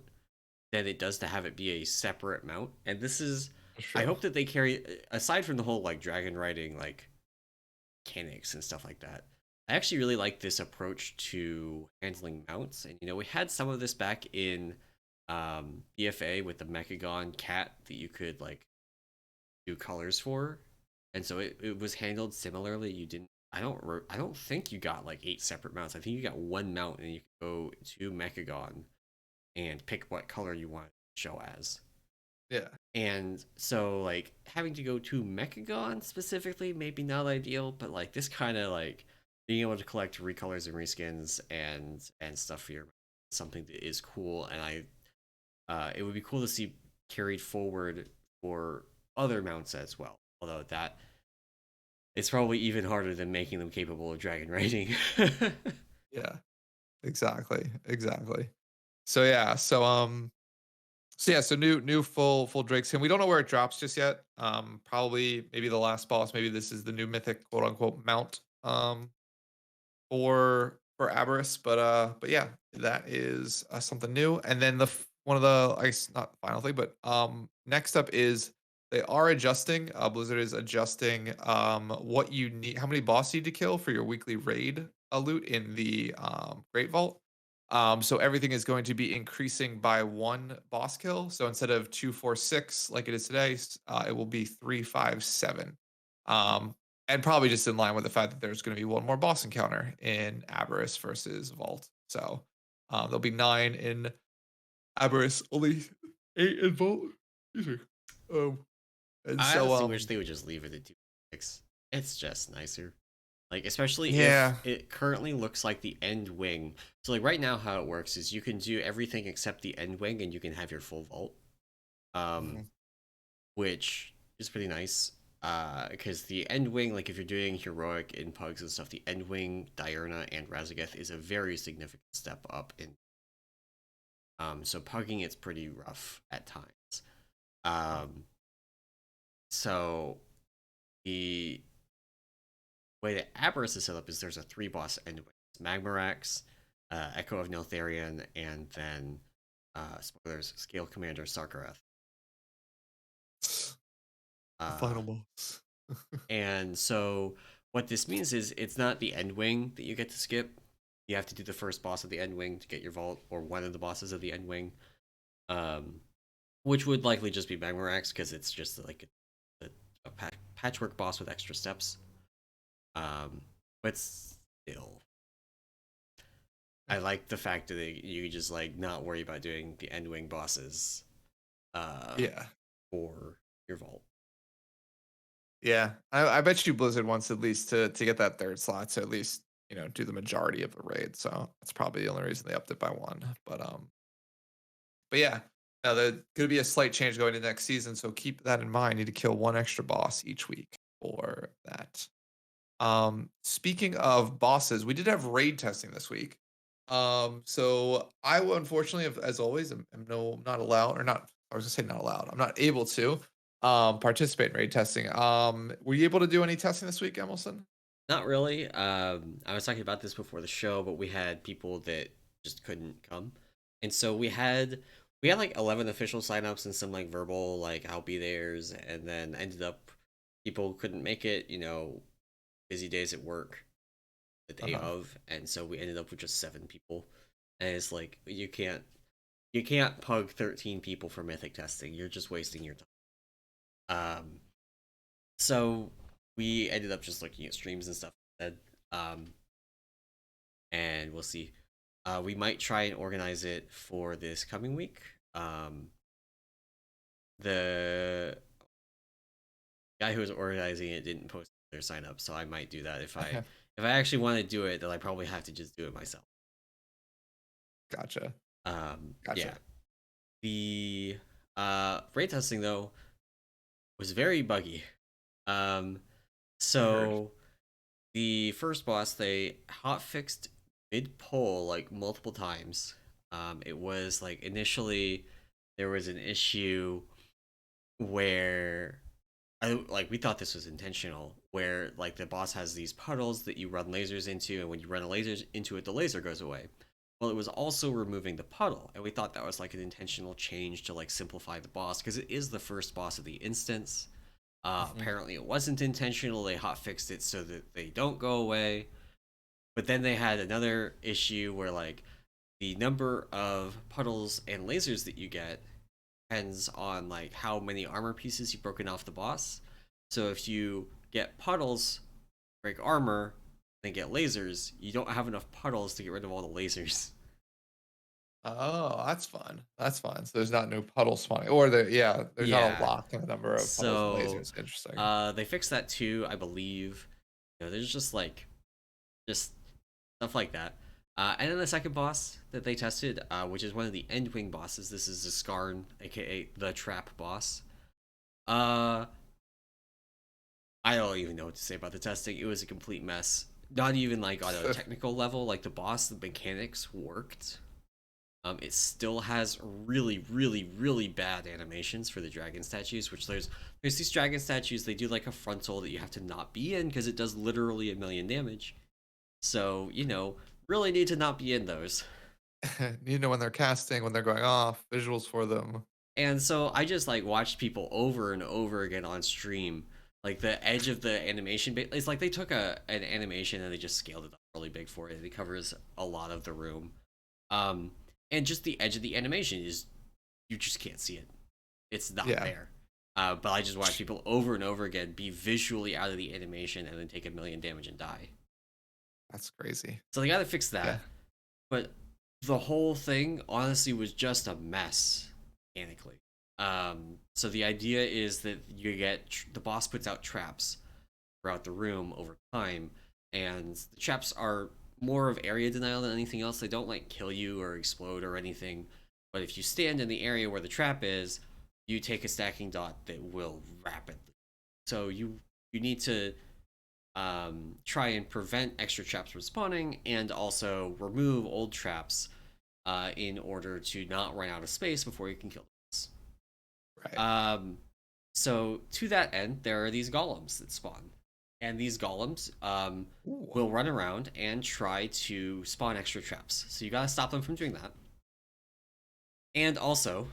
than it does to have it be a separate mount. And this is, That's I true. hope that they carry, aside from the whole like dragon riding like mechanics and stuff like that. I actually really like this approach to handling mounts. And we had some of this back in BFA with the Mechagon cat that you could like do colors for. And so it was handled similarly. You didn't, I don't think you got like 8 separate mounts. I think you got one mount, and you could go to Mechagon and pick what color you want to show as. Yeah. And so like having to go to Mechagon specifically, maybe not ideal, but like this kind of like being able to collect recolors and reskins and stuff for your, something that is cool. And it would be cool to see carried forward for other mounts as well. Although that it's probably even harder than making them capable of dragon raiding. Yeah. Exactly. Exactly. So yeah, so new full Drake skin. We don't know where it drops just yet. Probably maybe the last boss. Maybe this is the new mythic quote unquote mount. For Aberrus, but yeah, that is something new. And then one of the, I guess not final thing, but next up is they are adjusting. Blizzard is adjusting what you need, how many boss you need to kill for your weekly raid loot in the Great Vault. So everything is going to be increasing by one boss kill. So instead of 2, 4, 6 like it is today, it will be 3, 5, 7. Um, and probably just in line with the fact that there's going to be one more boss encounter in Aberrus versus Vault. So there'll be 9 in Aberrus, only 8 in Vault. Excuse me. And I so honestly wish they would just leave it at 2.6. It's just nicer. Like, especially if yeah. it currently looks like the end wing. So like right now how it works is you can do everything except the end wing, and you can have your full vault. Um Mhm. which is pretty nice. Because the end wing, like if you're doing heroic in pugs and stuff, the end wing, Diurna, and Razageth is a very significant step up in. So pugging it's pretty rough at times. Um, so the way that Aberrus is set up is there's a 3 boss end wing: Magmarax, Echo of Neltharion, and then spoilers, Scale Commander Sarkareth. The Uh, final boss. And so what this means is it's not the end wing that you get to skip. You have to do the first boss of the end wing to get your vault, or one of the bosses of the end wing, um, which would likely just be Magmarax because it's just like a patchwork boss with extra steps. But still, I like the fact that you just like not worry about doing the end wing bosses uh, Yeah. for your vault. Yeah. I bet you Blizzard wants at least to get that third slot to at least, do the majority of the raid. So that's probably the only reason they upped it by one. But yeah, now there's gonna be a slight change going into next season, so keep that in mind. You need to kill one extra boss each week for that. Speaking of bosses, we did have raid testing this week. So I will unfortunately, as always, am no not allowed or not. I was gonna say not allowed. I'm not able to participate in raid testing. Were you able to do any testing this week, Emerson? Not really. I was talking about this before the show, but we had people that just couldn't come, and so we had like 11 official signups and some like verbal like I'll be there's, and then ended up people couldn't make it. Busy days at work the day Uh-huh. of, and so we ended up with just 7 people, and it's like you can't pug 13 people for mythic testing. You're just wasting your time. Um, so we ended up just looking at streams and stuff instead. And we'll see. We might try and organize it for this coming week. The guy who was organizing it didn't post their sign up, so I might do that if I actually want to do it. Then I probably have to just do it myself. Gotcha. Yeah. Gotcha. The raid testing though was very buggy. Um, I heard. so the first boss they hot fixed mid pull like multiple times. It was like initially there was an issue where we thought this was intentional, where like the boss has these puddles that you run lasers into, and when you run a laser into it, the laser goes away. Well, it was also removing the puddle, and we thought that was like an intentional change to like simplify the boss because it is the first boss of the instance. Mhm. Apparently, it wasn't intentional. They hot fixed it so that they don't go away. But then they had another issue where like the number of puddles and lasers that you get depends on like how many armor pieces you've broken off the boss. So if you get puddles, break armor, then get lasers, you don't have enough puddles to get rid of all the lasers. Oh, that's fun. That's fun. So there's not new puddle spawning, or yeah, there's not a Yeah. lock in the number of puddles and So lasers. Interesting. they fixed that too, I believe. There's just stuff like that. And then the second boss that they tested, which is one of the Endwing bosses. This is Zskarn, aka the Trap boss. Uh, I don't even know what to say about the testing. It was a complete mess. Not even like on a technical level, like the boss, the mechanics worked. It still has really, really, really bad animations for the dragon statues. Which there's these dragon statues. They do like a frontal that you have to not be in because it does literally 1,000,000 damage. So really need to not be in those. You know when they're casting, when they're going off, visuals for them. And so I just like watched people over and over again on stream. Like the edge of the animation, it's like they took an animation and they just scaled it up really big for it. It covers a lot of the room, um, and just the edge of the animation is you just can't see it. It's not Yeah, there. But I just watch people over and over again be visually out of the animation and then take 1,000,000 damage and die. that's crazy. So they got to fix Yeah. that. But the whole thing honestly was just a mess mechanically. So the idea is that you get the boss puts out traps throughout the room over time, and the traps are more of area denial than anything else. They don't like kill you or explode or anything, but if you stand in the area where the trap is, you take a stacking dot that will rapidly. So you need to try and prevent extra traps from spawning and also remove old traps in order to not run out of space before you can kill them. Right. So to that end, there are these golems that spawn, and these golems Ooh. will run around and try to spawn extra traps. So you gotta stop them from doing that. And also,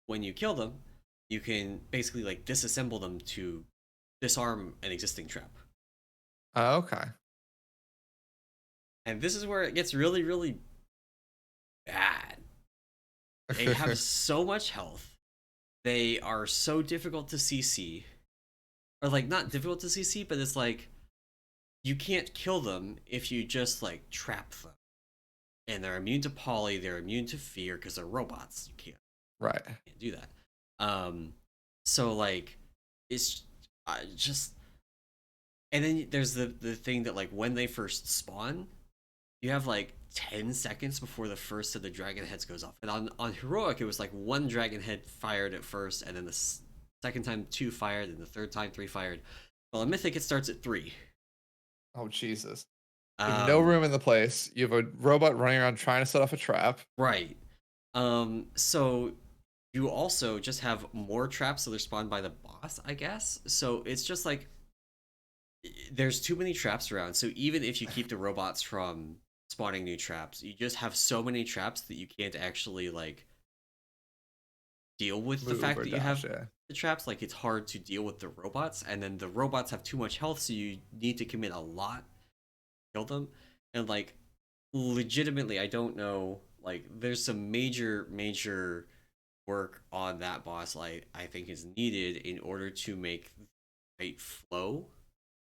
when you kill them, you can basically like disassemble them to disarm an existing trap. Okay. And this is where it gets really, really bad. They have so much health. They are so difficult to CC. Or like not difficult to CC, but it's like you can't kill them if you just like trap them. And they're immune to poly, they're immune to fear because they're robots. Right. Can't do that. Um so like it's just and then there's the thing that like when they first spawn, you have like 10 seconds before the first of the dragon heads goes off. And on heroic, it was like one dragon head fired at first, and then the second time 2 fired, and the third time 3 fired. Well, on mythic, it starts at 3. Oh Jesus. You have no Um, room in the place. You have a robot running around trying to set off a trap. right. So you also just have more traps that are spawned by the boss, I guess. So it's just like there's too many traps around. So even if you keep the robots from spawning new traps, you just have so many traps that you can't actually like deal with the Move fact or that you dash, have yeah. the traps. Like it's hard to deal with the robots, and then the robots have too much health, so you need to commit a lot to kill them. And like legitimately, I don't know. Like there's some major work on that boss. Like I think is needed in order to make the fight flow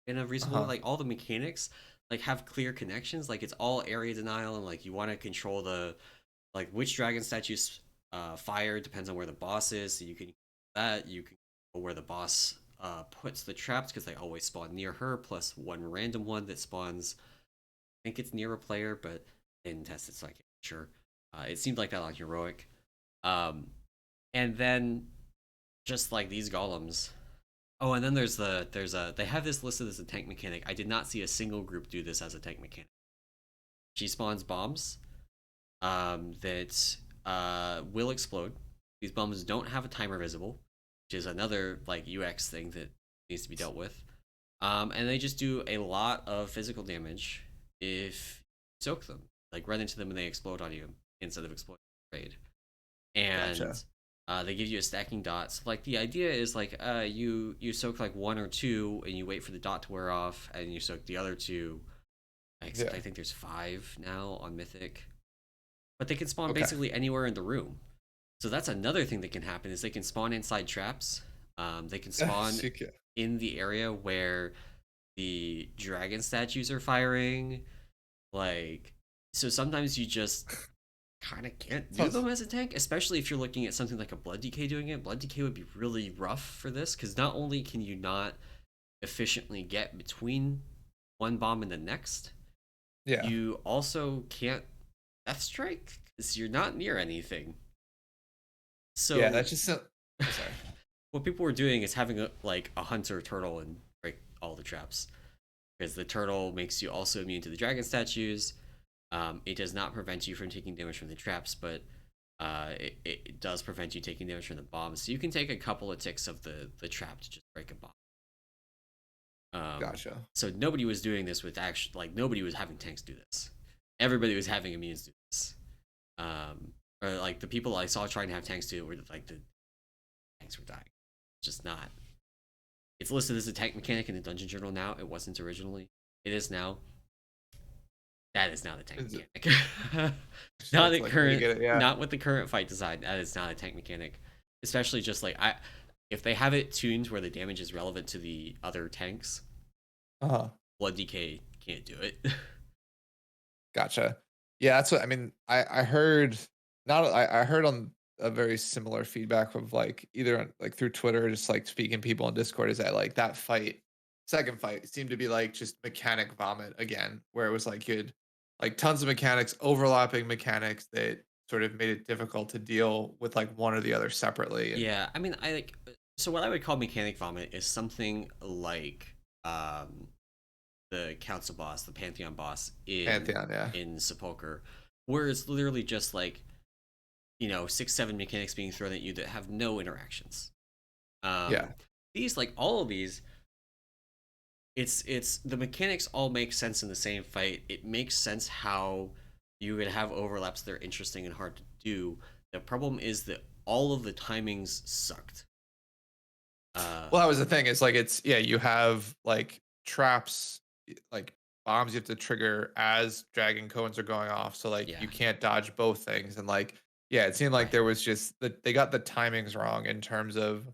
in a reasonable way. Uh-huh. Like all the mechanics like have clear connections. Like it's all area denial, and like you want to control the like which dragon statues fire depends on where the boss is. So you can that you can go where the boss puts the traps because they always spawn near her, plus one random one that spawns. I think it's near a player, but I didn't test it, so I can't be sure. It seemed like that on heroic. Um, and then just like these golems. Oh, and then there's a they have this listed as a tank mechanic. I did not see a single group do this as a tank mechanic. She spawns bombs that will explode. These bombs don't have a timer visible, which is another like UX thing that needs to be dealt with. And they just do a lot of physical damage if you soak them, like run into them and they explode on you instead of exploding raid. And Gotcha. they give you a stacking dot. So like the idea is like you soak like one or two and you wait for the dot to wear off and you soak the other two. Except I Yeah. think there's 5 now on Mythic, but they can spawn Okay. basically anywhere in the room. So that's another thing that can happen is they can spawn inside traps. They can spawn Okay. in the area where the dragon statues are firing. Like, so sometimes you just kind of can't do Sounds them as a tank, especially if you're looking at something like a Blood Decay doing it. Blood Decay would be really rough for this because not only can you not efficiently get between one bomb and the next, yeah. you also can't Death Strike because you're not near anything. Yeah, So that's just oh, sorry. what people were doing is having a hunter turtle and break all the traps because the turtle makes you also immune to the dragon statues. It does not prevent you from taking damage from the traps, but it does prevent you taking damage from the bombs. So you can take a couple of ticks of the trap to just break a bomb. Gotcha. So nobody was doing this with actually like nobody was having tanks do this. Everybody was having immunes do this. Or like the people I saw trying to have tanks do it were like the tanks were dying. Just not. It's listed as a tank mechanic in the dungeon journal now. It wasn't originally. It is now. That is not a tank Is it mechanic. not that's the like way to current. get it, yeah. Not with the current fight design. That is not a tank mechanic. Especially just like I, if they have it tuned where the damage is relevant to the other tanks, Uh-huh. Blood DK can't do it. Gotcha. Yeah, that's what I mean. I heard not I heard on a very similar feedback of like either like through Twitter or just like speaking to people on Discord is that like that fight, second fight seemed to be like just mechanic vomit again, where it was like you had like tons of mechanics, overlapping mechanics that sort of made it difficult to deal with like one or the other separately. And Yeah, I mean, I like. So what I would call mechanic vomit is something like um the council boss, the Pantheon boss Pantheon, yeah. in Sepulcher, where it's literally just like 6 7 mechanics being thrown at you that have no interactions. Yeah. These like all of these, it's the mechanics all make sense in the same fight. It makes sense how you would have overlaps that are interesting and hard to do. The problem is that all of the timings sucked. Uh, Well, that was the thing. Is like it's yeah, you have like traps, like bombs you have to trigger as dragon cones are going off. So like yeah, you can't dodge both things. And like yeah, it seemed like right. there was just that they got the timings wrong in terms of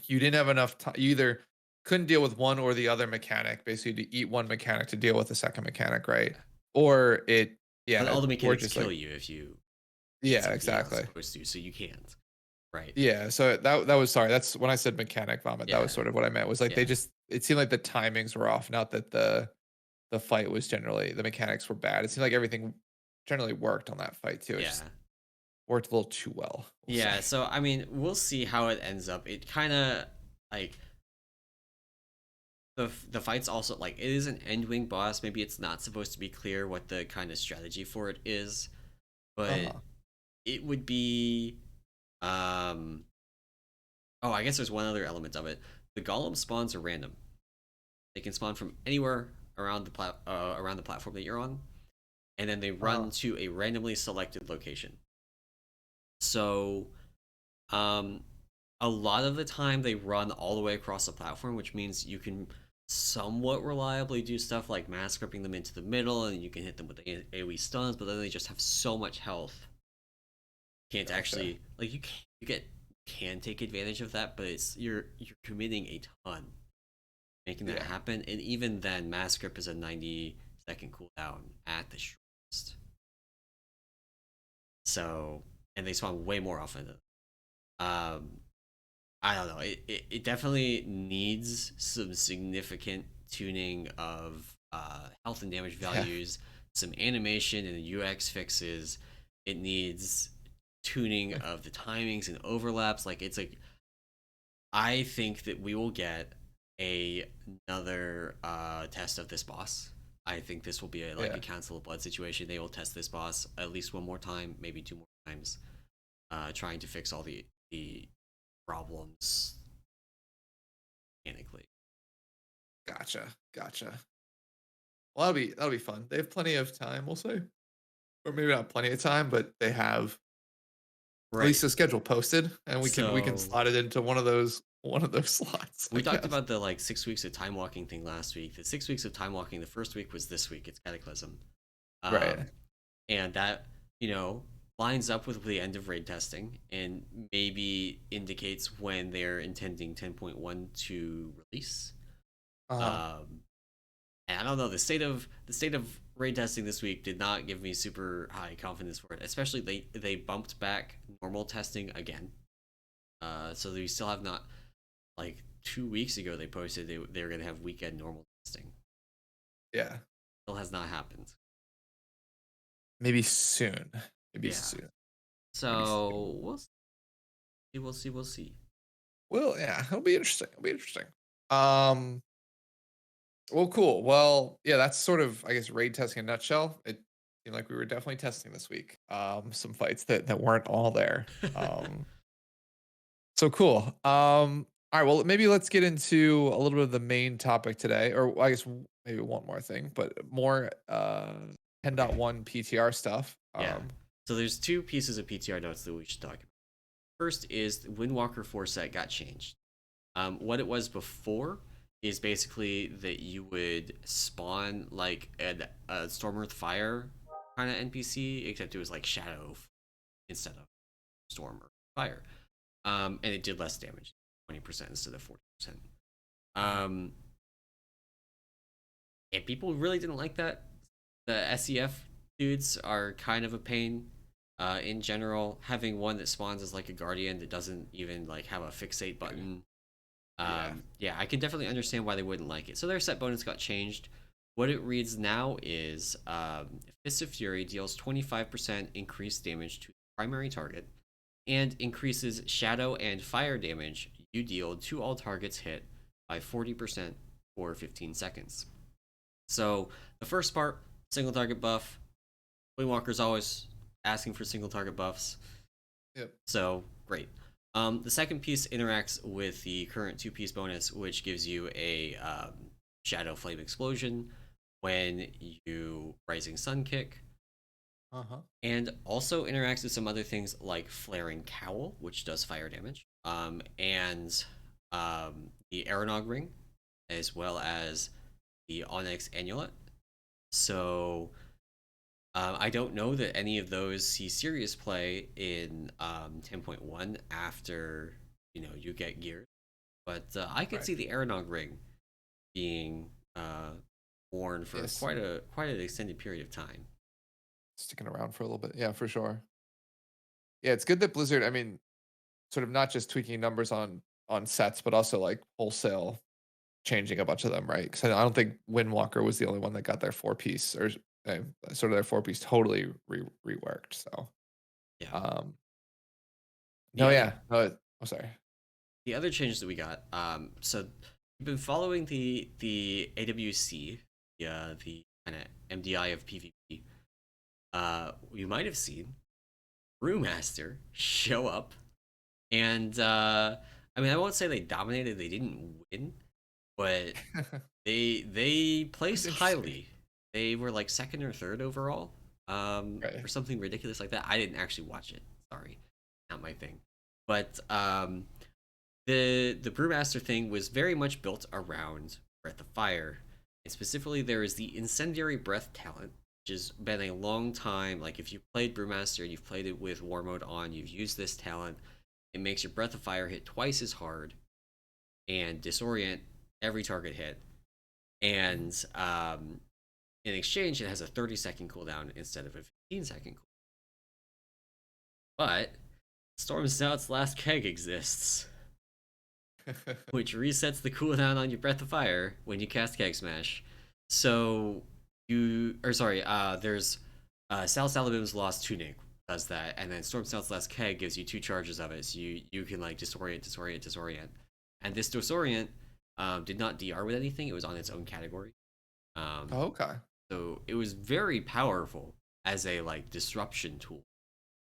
you didn't have enough time. You either couldn't deal with one or the other mechanic, basically to eat one mechanic to deal with the second mechanic, right? Or it But yeah, all the or mechanics just kill like you if you eat yeah, something you're not exactly. supposed to, so you can't. Right. Yeah, so that was sorry, that's when I said mechanic vomit, that was Yeah. sort of what I meant, was like they Yeah. just it seemed like the timings were off, not that the fight was generally the mechanics were bad. It seemed like everything generally worked on that fight too. It just Yeah. worked a little too well, we'll say. Yeah. So I mean, we'll see how it ends up. It kind of like the fight's also like it is an Endwing boss. Maybe it's not supposed to be clear what the kind of strategy for it is, but Uh-huh. it would be um oh, I guess there's one other element of it. The golem spawns are random. They can spawn from anywhere around around the platform that you're on, and then they Uh-huh. run to a randomly selected location. So, um, a lot of the time they run all the way across the platform, which means you can somewhat reliably do stuff like mass gripping them into the middle, and you can hit them with AoE stuns. But then they just have so much health, can't Gotcha. actually like you get can take advantage of that, but it's you're committing a ton making that Yeah. happen. And even then, mass grip is a 90-second cooldown at the shortest. So, and they spawn way more often. Um, I don't know. It definitely needs some significant tuning of health and damage Yeah. values, some animation and UX fixes. It needs tuning of the timings and overlaps. Like it's like I think that we will get another test of this boss. I think this will be like a Yeah. Council of Blood situation. They will test this boss at least one more time, maybe two more times, trying to fix all the problems mechanically. Gotcha. Gotcha. Well, that'll be fun. They have plenty of time, we'll say. Or maybe not plenty of time, but they have at Right. least a schedule posted, and we can So slot it into one of those slots, I we talked guess. about the like 6 weeks of time walking thing last week. The 6 weeks of time walking, the first week was this week. It's Cataclysm, Right. um, and that you know lines up with the end of raid testing and maybe indicates when they're intending 10.1 to release. Uh-huh. Um, and I don't know the state of raid testing this week did not give me super high confidence for it. Especially they bumped back normal testing again. So we still have not like 2 weeks ago they posted they were gonna have weekend normal testing. Yeah. Still has not happened. Maybe soon. Maybe Yeah. soon. Maybe soon. So we'll see. We'll see. We'll see. Well, yeah, it'll be interesting. It'll be interesting. Um, well, cool. Well, yeah, that's sort of, I guess, raid testing in a nutshell. It seemed like we were definitely testing this week. Some fights that weren't all there. So cool. All right. Well, maybe let's get into a little bit of the main topic today, or I guess maybe one more thing, but more 10.1 Okay. PTR stuff. Yeah. So there's two pieces of PTR notes that we should talk about. First is the Windwalker 4 set got changed. What it was before is basically that you would spawn like a Storm Earth Fire kind of NPC, except it was like Shadow instead of Storm Earth Fire. And it did less damage, 20% instead of 40%. Mhm. Um, and people really didn't like that. The SEF dudes are kind of a pain. In general, having one that spawns as like a guardian that doesn't even like have a fixate Good. button. Yeah. Yeah, I can definitely understand why they wouldn't like it. So their set bonus got changed. What it reads now is Fist of Fury deals 25% increased damage to the primary target and increases shadow and fire damage you deal to all targets hit by 40% for 15 seconds. So the first part, single target buff. Windwalker's always asking for single target buffs. Yep. So great. The second piece interacts with the current two-piece bonus, which gives you a Shadow Flame Explosion when you Rising Sun kick, Uh-huh. and also interacts with some other things like Flaring Cowl, which does fire damage, and the Aeronog Ring, as well as the Onyx Amulet. So I don't know that any of those see serious play in 10.1 after you get geared, but I could Right. see the Aeronog ring being worn for Yes. quite an extended period of time. Sticking around for a little bit. Yeah, for sure. Yeah, it's good that Blizzard, I mean, sort of not just tweaking numbers on sets, but also like wholesale changing a bunch of them, right? Because I don't think Windwalker was the only one that got their four piece or sort of their four piece totally reworked. So, Yeah. um, The no, other yeah, no, oh, sorry. the other changes that we got, so you've been following the AWC, the kind of MDI of PvP, you might have seen Brewmaster show up, and I mean, I won't say they dominated; they didn't win, but they That's placed interesting. highly. They were like second or third overall, Right. or something ridiculous like that. I didn't actually watch it. Sorry, not my thing. But the Brewmaster thing was very much built around Breath of Fire, and specifically there is the Incendiary Breath talent, which has been a long time. Like if you played Brewmaster and you've played it with War Mode on, you've used this talent. It makes your Breath of Fire hit twice as hard and disorient every target hit. And in exchange, it has a 30-second cooldown instead of a 15-second cooldown. But Storm Snout's last keg exists, which resets the cooldown on your Breath of Fire when you cast Keg Smash. So there's Sal Salabim's Lost Tunic does that, and then Storm Snout's last keg gives you 2 charges of it, so you can like disorient. And this disorient did not DR with anything; it was on its own category. Um, Okay. so it was very powerful as a like disruption tool.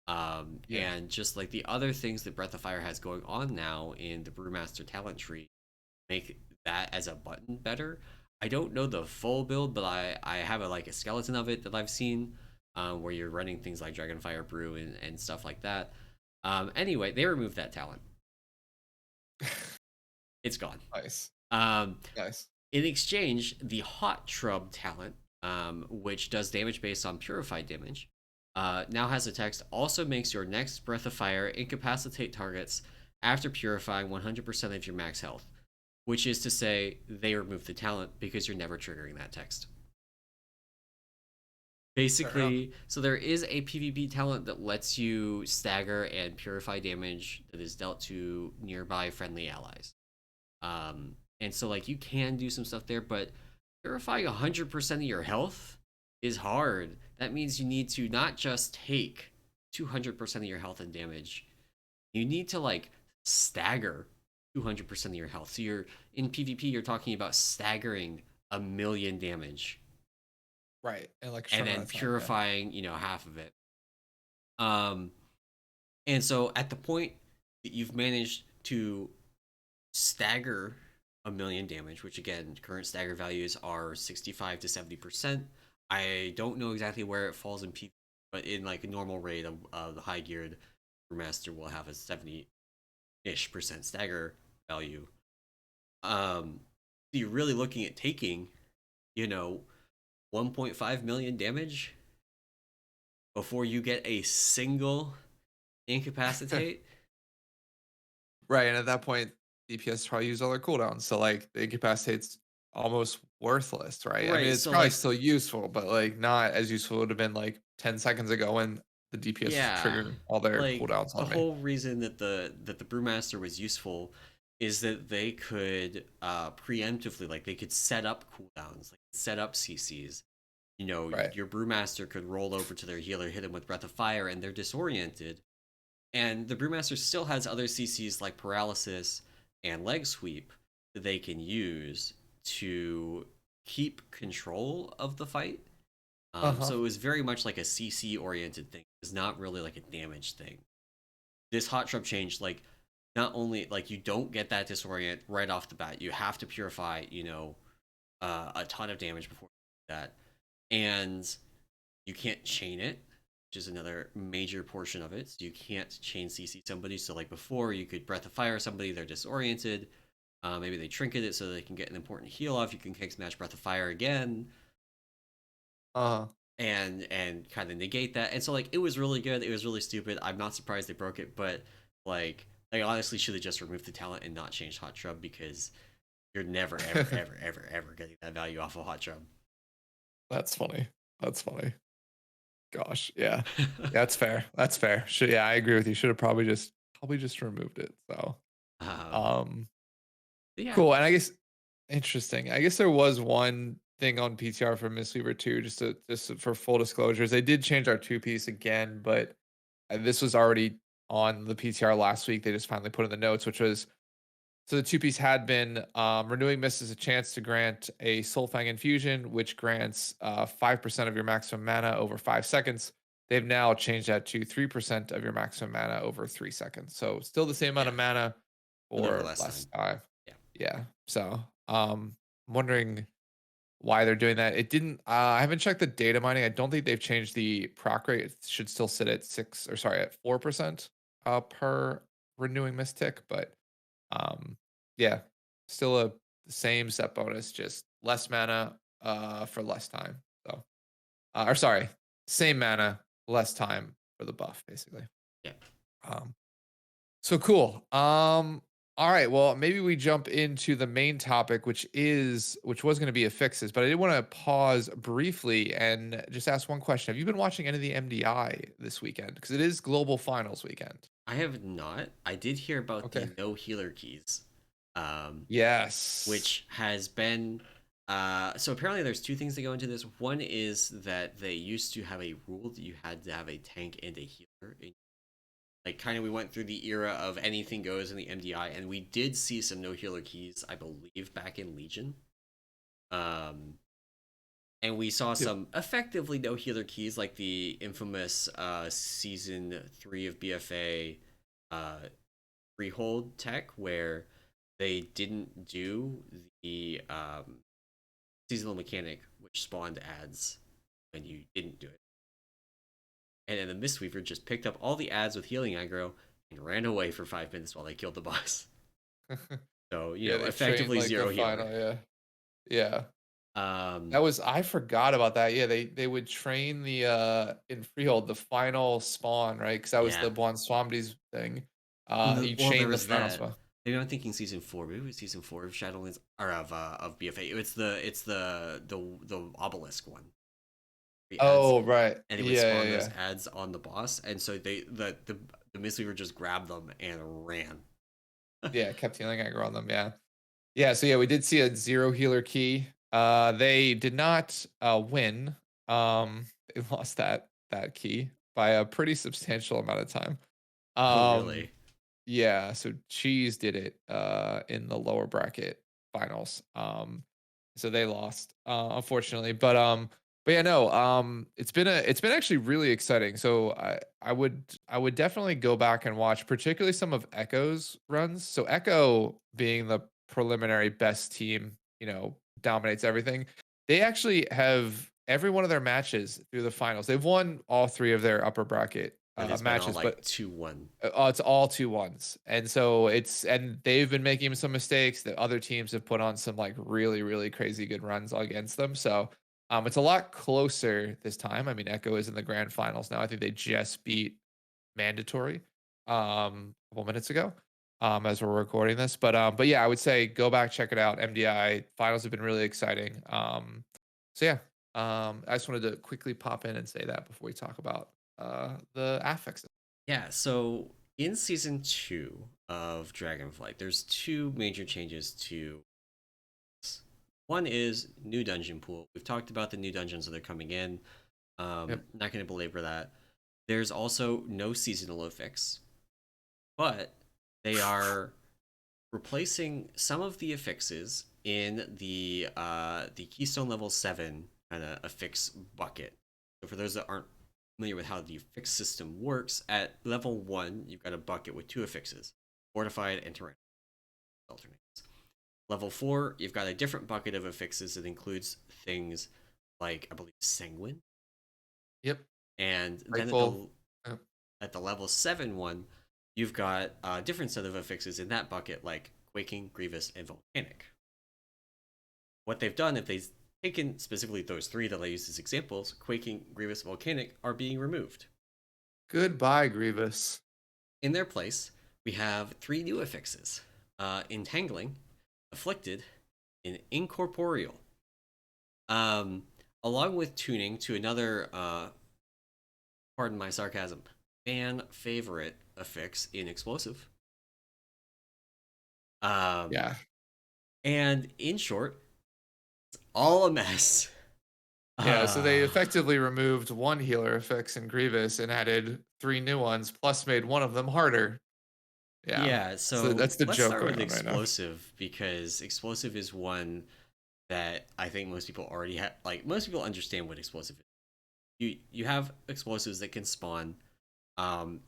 Yeah. And just like the other things that Breath of Fire has going on now in the Brewmaster talent tree make that as a button better. I don't know the full build, but I have a skeleton of it that I've seen, where you're running things like Dragonfire Brew and stuff like that. Anyway, they removed that talent. It's gone. Nice. Um, Nice. in exchange, the Hot Shrub talent, which does damage based on purified damage, now has a text. Also makes your next Breath of Fire incapacitate targets after purifying 100% of your max health, which is to say they remove the talent because you're never triggering that text. Fair enough. Basically, so there is a PvP talent that lets you stagger and purify damage that is dealt to nearby friendly allies. And so like you can do some stuff there, but purifying 100% of your health is hard. That means you need to not just take 200% of your health and damage. You need to like stagger 200% of your health. So you're in PvP, you're talking about staggering 1,000,000 damage Right. And like a and short then amount of time. Yeah. purifying, half of it. Um, and so at the point that you've managed to stagger 1,000,000 damage, which again, current stagger values are 65 to 70%. I don't know exactly where it falls in PvP, but in like a normal raid of the high geared master will have a 70-ish% stagger value. So you're really looking at taking, you know, 1.5 million damage before you get a single incapacitate. Right. And at that point, DPS probably use all their cooldowns. So like the incapacitate's almost worthless, right? I mean, Right. it's So probably like, still useful, but like not as useful would have been like 10 seconds ago when the DPS was yeah, triggering all their like cooldowns the on me. whole reason that the Brewmaster was useful is that they could preemptively, like they could set up cooldowns, like set up CCs. Right. Your Brewmaster could roll over to their healer, hit them with Breath of Fire, and they're disoriented. And the Brewmaster still has other CCs like Paralysis and Leg Sweep that they can use to keep control of the fight. Uh-huh. So it was very much like a CC oriented thing. It's not really like a damage thing. This hot shrub change, like, not only like you don't get that disorient right off the bat, you have to purify, a ton of damage before that, and you can't chain it, which is another major portion of it. So you can't chain CC somebody. So like before, you could Breath of Fire somebody, they're disoriented. Maybe they trinket it so they can get an important heal off. You can kick smash Breath of Fire again, Uh-huh. and kind of negate that. And so like it was really good. It was really stupid. I'm not surprised they broke it, but like they honestly should have just removed the talent and not changed Hot Shrub because you're never ever ever ever ever getting that value off of Hot Shrub. That's funny. That's funny. Gosh. Yeah. That's fair. That's fair. Should yeah, I agree with you. Should have probably just removed it. So um, um yeah. cool. And I guess interesting. I guess there was one thing on PTR for Mistweaver too, just for full disclosures. They did change our two piece again, but this was already on the PTR last week. They just finally put in the notes, which was So the two piece had been renewing Mist is a chance to grant a Soulfang infusion, which grants 5% of your maximum mana over 5 seconds. They've now changed that to 3% of your maximum mana over 3 seconds. So still the same amount Yeah, of mana but over or less less time. time. Yeah. Yeah. So I'm wondering why they're doing that. It didn't. I haven't checked the data mining. I don't think they've changed the proc rate. It should still sit at 4% per renewing Mystic, but um, yeah, still a same set bonus, just less mana for less time. So, or sorry, same mana, less time for the buff, basically. Yeah. Um, so cool. All right. Well, maybe we jump into the main topic, which was going to be affixes, but I did want to pause briefly and just ask one question. Have you been watching any of the MDI this weekend? Because it is global finals weekend. I have not. I did hear about Okay. the no healer keys, um, Yes. which has been. So apparently, there's two things that go into this. One is that they used to have a rule that you had to have a tank and a healer. Like, kind of, we went through the era of anything goes in the MDI, and we did see some no healer keys, I believe, back in Legion. Um, and we saw Yep. some effectively no healer keys, like the infamous season 3 of BFA uh, freehold tech, where they didn't do the seasonal mechanic, which spawned ads when you didn't do it. And then the Mistweaver just picked up all the ads with healing aggro and ran away for 5 minutes while they killed the boss. So, Yeah, they trained effectively like the zero healer. final. Yeah. Yeah. Um, That was I forgot about that. Yeah, they would train the in Freehold the final spawn, right? Because that was yeah. the Bonswamdi's thing. You Well, there chain the was final that. spawn. Maybe I'm thinking season 4. Maybe it was season 4 of Shadowlands or of BFA. It's the obelisk one. The ads, Oh, right. and they would Yeah, spawn yeah, those yeah. ads on the boss, and so the Mistweaver just grabbed them and ran. Yeah, kept healing aggro on them, yeah. Yeah, so yeah, we did see a zero healer key. They did not win. They lost that key by a pretty substantial amount of time. Oh, Um really? Yeah, so Cheese did it in the lower bracket finals. So they lost unfortunately, but yeah, no, it's been actually really exciting. So I would definitely go back and watch particularly some of Echo's runs. So Echo being the preliminary best team, dominates everything. They actually have every one of their matches through the finals. They've won all three of their upper bracket And it's been all matches, like but 2-1. it's all 2-1s. And so and they've been making some mistakes that other teams have put on some like really, really crazy good runs against them. So it's a lot closer this time. I mean, Echo is in the grand finals now. I think they just beat Mandatory a couple minutes ago as we're recording this. But yeah, I would say go back, check it out. MDI finals have been really exciting. So yeah, I just wanted to quickly pop in and say that before we talk about the affixes. Yeah, so in season 2 of Dragonflight, there's two major changes to this. One is new dungeon pool. We've talked about the new dungeons that are coming in. Yep. Not going to belabor that. There's also no seasonal affix, but they are replacing some of the affixes in the Keystone level 7 kind of affix bucket. So for those that aren't familiar with how the affix system works, at level 1 you've got a bucket with two affixes: fortified and tyrannical alternates. Level 4 you've got a different bucket of affixes that includes things like, I believe, sanguine. Yep. And then Grateful. Yep. at the level 7 one, you've got a different set of affixes in that bucket, like quaking, grievous, and volcanic. What they've done, if they've taken specifically those three that I used as examples, quaking, grievous, volcanic, are being removed. Goodbye, Grievous. In their place, we have three new affixes: entangling, afflicted, and incorporeal. Um, Along with tuning to another, pardon my sarcasm, fan favorite affix in explosive. Um, Yeah. and in short, all a mess. Yeah, so they Uh, effectively removed one healer affix in Grievous and added three new ones, plus made one of them harder. Yeah. Yeah, So so that's the let's joke start going with on right now. explosive because explosive is one that I think most people already have. Like most people understand what explosive is. You have explosives that can spawn.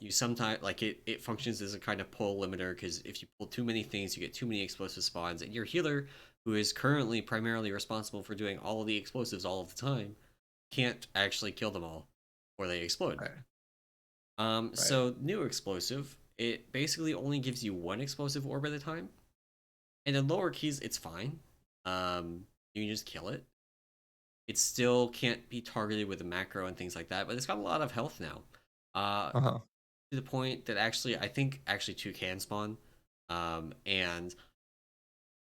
You sometimes like it functions as a kind of pull limiter because if you pull too many things, you get too many explosive spawns, and your healer, who is currently primarily responsible for doing all of the explosives all of the time, can't actually kill them all, or they explode. Right. Right. So new explosive, it basically only gives you one explosive orb at a time, and in lower keys, it's fine. You can just kill it. It still can't be targeted with a macro and things like that, but it's got a lot of health now. Uh-huh. To the point that actually, I think actually two can spawn. And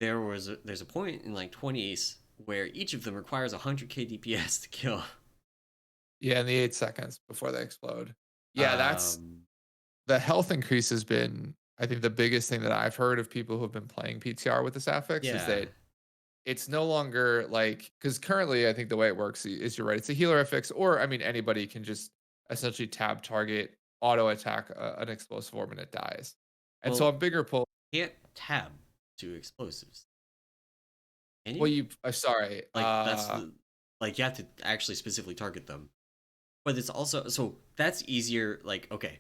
there's a point in like 20s where each of them requires 100k DPS to kill. Yeah, in the 8 seconds before they explode. Yeah, that's Um, the health increase has been, I think, the biggest thing that I've heard of people who have been playing PTR with this affix is yeah. that it's no longer like, because currently I think the way it works is you're right. It's a healer affix, or I mean, anybody can just essentially tab target, auto attack an explosive orb and it dies. And so Well, on bigger pull, can't tab to explosives. Can well, you? you sorry, Like that's the like you have to actually specifically target them. But it's also so that's easier. Like okay,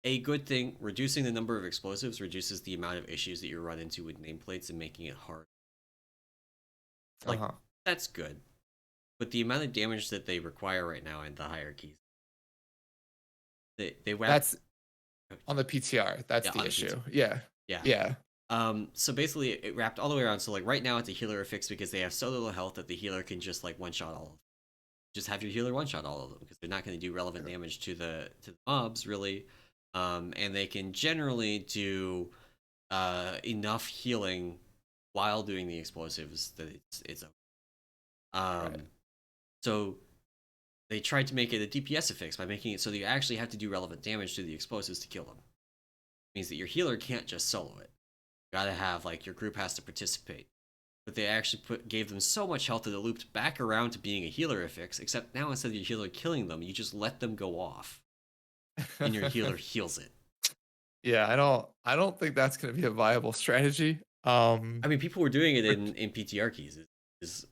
a good thing reducing the number of explosives reduces the amount of issues that you run into with nameplates and making it hard. Like uh-huh. that's good. But the amount of damage that they require right now in the hierarchies, they wrap. That's on the PTR. That's Yeah, the on the PT. issue. Yeah. Yeah. Yeah. So basically it wrapped all the way around. So like right now it's a healer affix because they have so little health that the healer can just like one shot all of them. Just have your healer one shot all of them because they're not going to do relevant damage to the mobs really. And they can generally do enough healing while doing the explosives that it's okay. Right. Um, so they tried to make it a DPS affix by making it so that you actually have to do relevant damage to the explosives to kill them. It means that your healer can't just solo it. You gotta have like your group has to participate. But they actually gave them so much health that it looped back around to being a healer affix, except now instead of your healer killing them, you just let them go off. And your healer heals it. Yeah, I don't think that's going to be a viable strategy. I mean, people were doing it For, in PTR keys is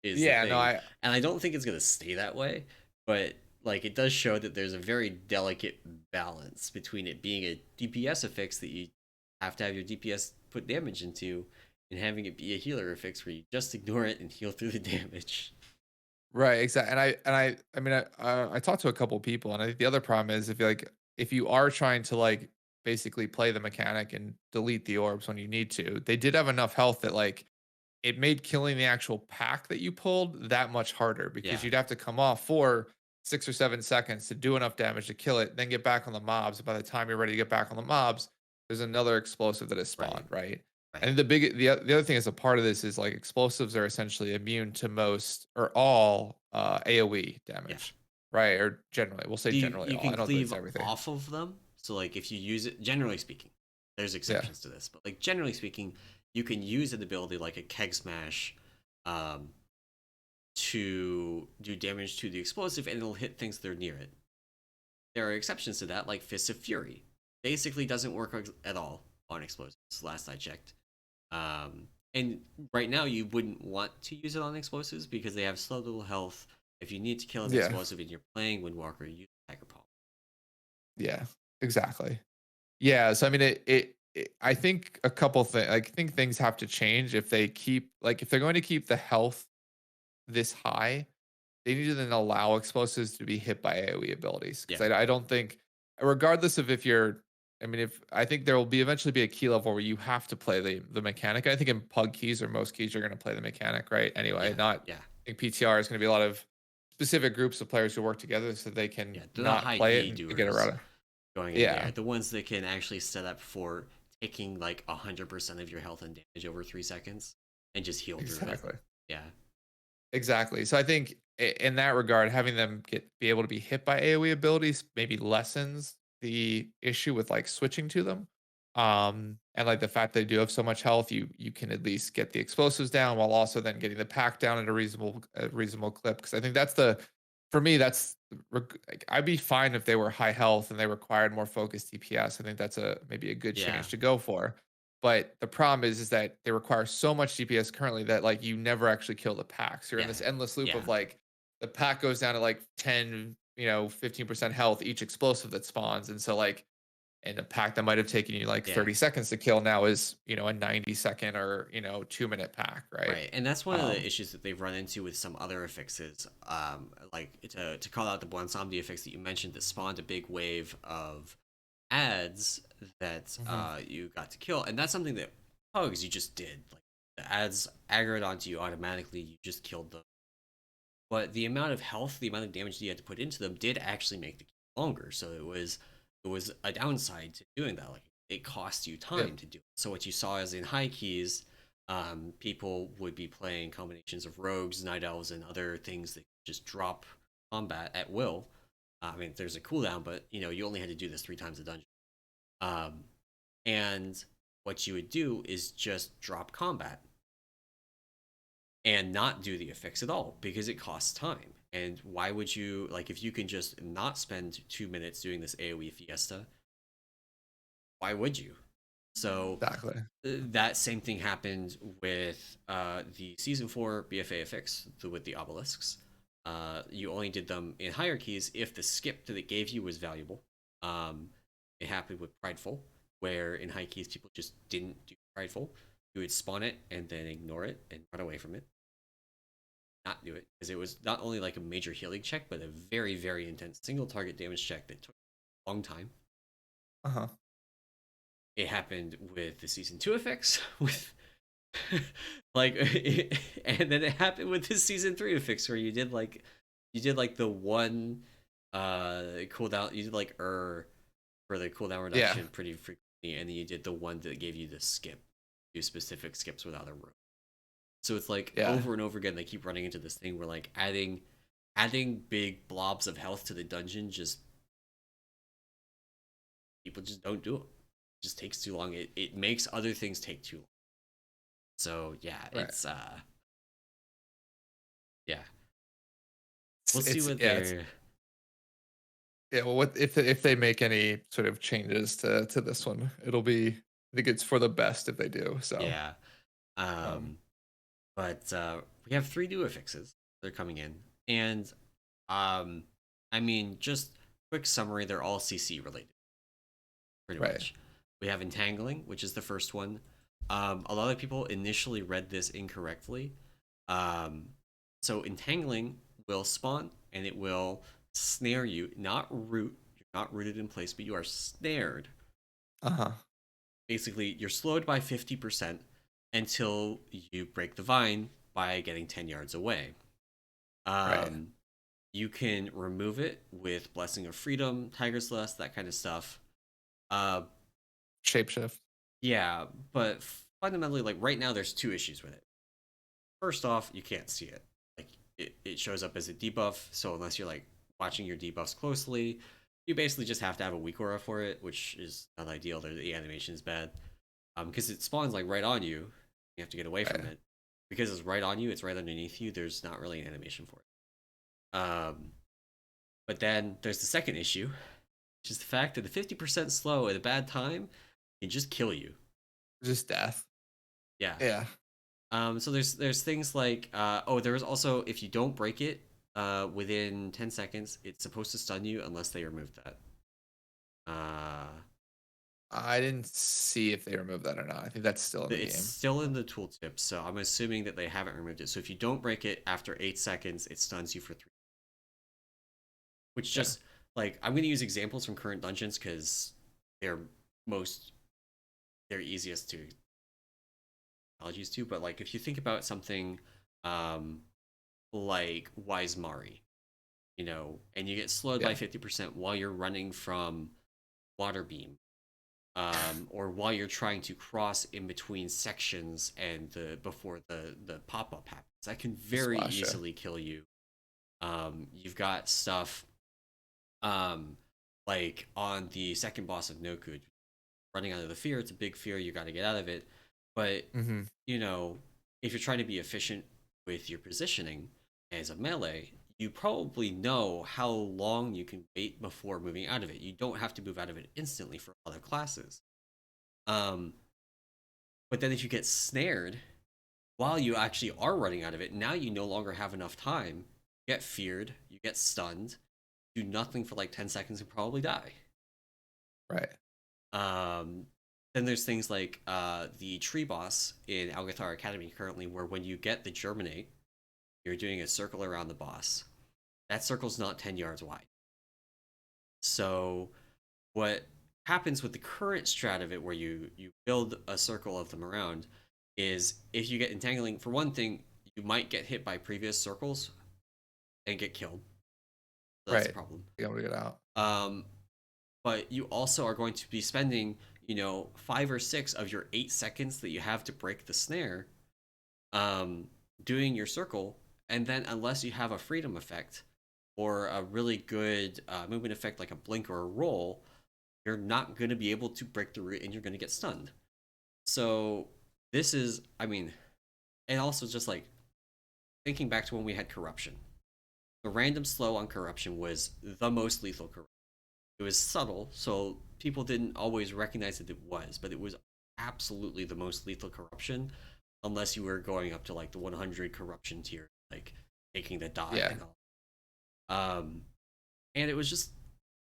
is the yeah, no, thing, and I don't think it's gonna stay that way. But like, it does show that there's a very delicate balance between it being a DPS affix that you have to have your DPS put damage into, and having it be a healer affix where you just ignore it and heal through the damage. right, exactly. I mean, I talked to a couple people, and I think the other problem is if you are trying to like basically play the mechanic and delete the orbs when you need to, they did have enough health that like it made killing the actual pack that you pulled that much harder because Yeah, you'd have to come off for 6 or 7 seconds to do enough damage to kill it, then get back on the mobs. By the time you're ready to get back on the mobs, there's another explosive that is right, spawned, right? right. And the other thing is a part of this is like explosives are essentially immune to most or all AoE Yeah. damage, right? Or generally, we'll say generally You all. can I don't think cleave it's everything. off of them. So like if you use it, generally speaking, there's Yeah, exceptions to this, but like generally speaking, you can use an ability like a keg smash, um, to do damage to the explosive, and it'll hit things that are near it. There are exceptions to that, like Fists of Fury. Basically, doesn't work at all on explosives. Last I checked. And right now, you wouldn't want to use it on explosives because they have so little health. If you need to kill an yeah, explosive and you're playing Windwalker, use Tiger Palm. yeah, exactly. Yeah, so I mean, I think a couple things. I think things have to change if they keep like if they're going to keep the health this high, they need to then allow explosives to be hit by AOE abilities because Yeah, I don't think, regardless of if you're, I mean, if I think there will be eventually be a key level where you have to play the mechanic. I think in pug keys or most keys you're going to play the mechanic, right? Anyway, yeah, not yeah, I think PTR is going to be a lot of specific groups of players who work together so they can yeah. They're not not high play it DD and get around doers it. going in Yeah, there. The ones that can actually set up for taking like 100% of your health and damage over 3 seconds and just heal through it. exactly. Yeah, Exactly. So I think in that regard, having them be able to be hit by AoE abilities maybe lessens the issue with like switching to them. And like the fact they do have so much health, you can at least get the explosives down while also then getting the pack down at a reasonable clip. Because I think that's the for me, that's like, I'd be fine if they were high health and they required more focused DPS. I think that's a maybe a good Yeah, change to go for. But the problem is that they require so much DPS currently that like you never actually kill the pack. So you're in yeah, this endless loop of yeah, like the pack goes down to like 10, 15% health each explosive that spawns. And so like and a pack that might have taken you like yeah. 30 seconds to kill now is, a 90-second or, 2-minute pack, right? Right, and that's one of the Um, issues that they've run into with some other affixes. Like to call out the Bonsomdi affix that you mentioned that spawned a big wave of ads that mhm. you got to kill, and that's something that Pugs you just did. Like the ads aggroed onto you automatically, you just killed them. But the amount of health, the amount of damage that you had to put into them did actually make the game longer. So it was a downside to doing that. Like it cost you Yeah. time to do it. So what you saw is in high keys, people would be playing combinations of rogues, night elves, and other things that just drop combat at will. I mean, there's a cooldown, but you only had to do this 3 times a dungeon. Um, and what you would do is just drop combat and not do the affix at all because it costs time. And why would you like if you can just not spend 2 minutes doing this AoE fiesta? Why would you? So Exactly. that same thing happened with the season 4 BFA affix with the obelisks. You only did them in higher keys if the skip that it gave you was valuable. Um, it happened with Prideful, where in high keys people just didn't do Prideful. You would spawn it and then ignore it and run away from it, not do it because it was not only like a major healing check, but a very, very intense single target damage check that took a long time. Uh-huh. It happened with the season 2 effects with like and then it happened with the season 3 effects where you did like the one cooldown, you did like for the cooldown Yeah. reduction pretty frequently, and then you did the one that gave you the skip, do specific skips without a room. So it's like Yeah. over and over again they keep running into this thing where like adding big blobs of health to the dungeon, just people just don't do it. It just takes too long. It makes other things take too long. So yeah, Right. yeah. We'll see It's what yeah, it's they're yeah, well, what if they make any sort of changes to this one, it'll be I think it's for the best if they do. So, yeah. um, Um but we have 3 new affixes. They're coming in. And um I mean, just quick summary, they're all CC related, pretty right. much. We have Entangling, which is the first one. A lot of people initially read this incorrectly. Um, so Entangling will spawn and it will snare you, not root. You're not rooted in place, but you are snared. Uh-huh. Basically, you're slowed by 50% until you break the vine by getting 10 yards away. Right. Um, you can remove it with Blessing of Freedom, Tiger Celeste, that kind of stuff. Uh, Shapeshift. Yeah, but fundamentally, like right now, there's 2 issues with it. First off, you can't see it. Like it shows up as a debuff, so unless you're like watching your debuffs closely, you basically just have to have a weak aura for it, which is not ideal. The animation is bad. Because it spawns like right on you. You have to get away from Right. it. Because it's right on you, it's right underneath you. There's not really an animation for it. But then there's the second issue, which is the fact that the 50% slow at a bad time can just kill you. Just death. Yeah. Yeah. So there's things like there's also if you don't break it within 10 seconds, it's supposed to stun you unless they remove that. Uh, I didn't see if they removed that or not. I think that's still in the it's game. still in the tooltip, so I'm assuming that they haven't removed it. So if you don't break it after 8 seconds, it stuns you for 3. Which Yeah. just like I'm gonna use examples from current dungeons because they're most they're easiest to analogies to. But like if you think about something um, like Wise Mari, and you get slowed by Yeah. 50% while you're running from water beam, or while you're trying to cross in between sections and before the pop up happens, that can very Splash. Yeah. easily kill you. You've got stuff um, like on the second boss of Nokud, running out of the fear. It's a big fear. You got to get out of it. But Mm-hmm. you know, if you're trying to be efficient with your positioning as a melee, you probably know how long you can wait before moving out of it. You don't have to move out of it instantly for other classes. Um, but then if you get snared while you actually are running out of it, now you no longer have enough time. You get feared, you get stunned, do nothing for like 10 seconds and probably die. Right. Um, then there's things like the tree boss in Algathar Academy currently, where when you get the Germinate, you're doing a circle around the boss. That circle's not 10 yards wide. So what happens with the current strat of it, where you build a circle of them around, is if you get entangling, for one thing, you might get hit by previous circles and get killed. So that's a Right. problem. Be able to get out. Um, but you also are going to be spending, 5 or 6 of your 8 seconds that you have to break the snare, um, doing your circle, and then unless you have a freedom effect or a really good movement effect like a blink or a roll, you're not going to be able to break the root and you're going to get stunned. So this is, I mean, and also just like thinking back to when we had corruption. The random slow on corruption was the most lethal corruption. It was subtle, so people didn't always recognize that it was, but it was absolutely the most lethal corruption, unless you were going up to like the 100 corruption tier, like taking the die Yeah. and all. And it was just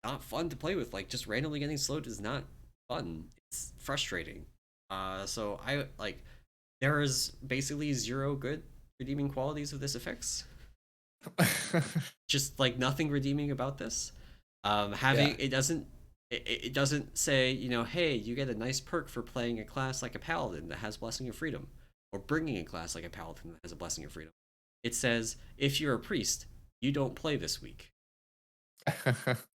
not fun to play with. Like just randomly getting slowed is not fun. It's frustrating. So I like there is basically zero good redeeming qualities of this effects. Just like nothing redeeming about this. Yeah. Having it doesn't say, hey, you get a nice perk for playing a class like a paladin that has blessing of freedom, or bringing a class like a paladin that has a blessing of freedom. It says if you're a priest, you don't play this week,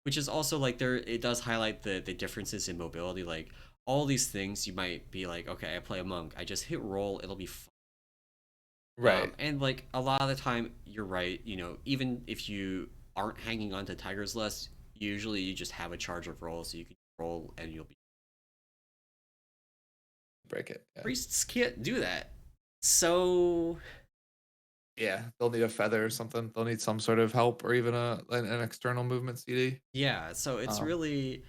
which is also like there. It does highlight the differences in mobility. Like all these things, you might be like, okay, I play a monk, I just hit roll, it'll be fun. Right. And like a lot of the time, you're right. Even if you aren't hanging on to Tiger's Lust, usually you just have a charge of roll, so you can roll and you'll be. Break it. Yeah. Priests can't do that. So Yeah. They'll need a feather or something. They'll need some sort of help or even an external movement CD. yeah, so it's Um, really.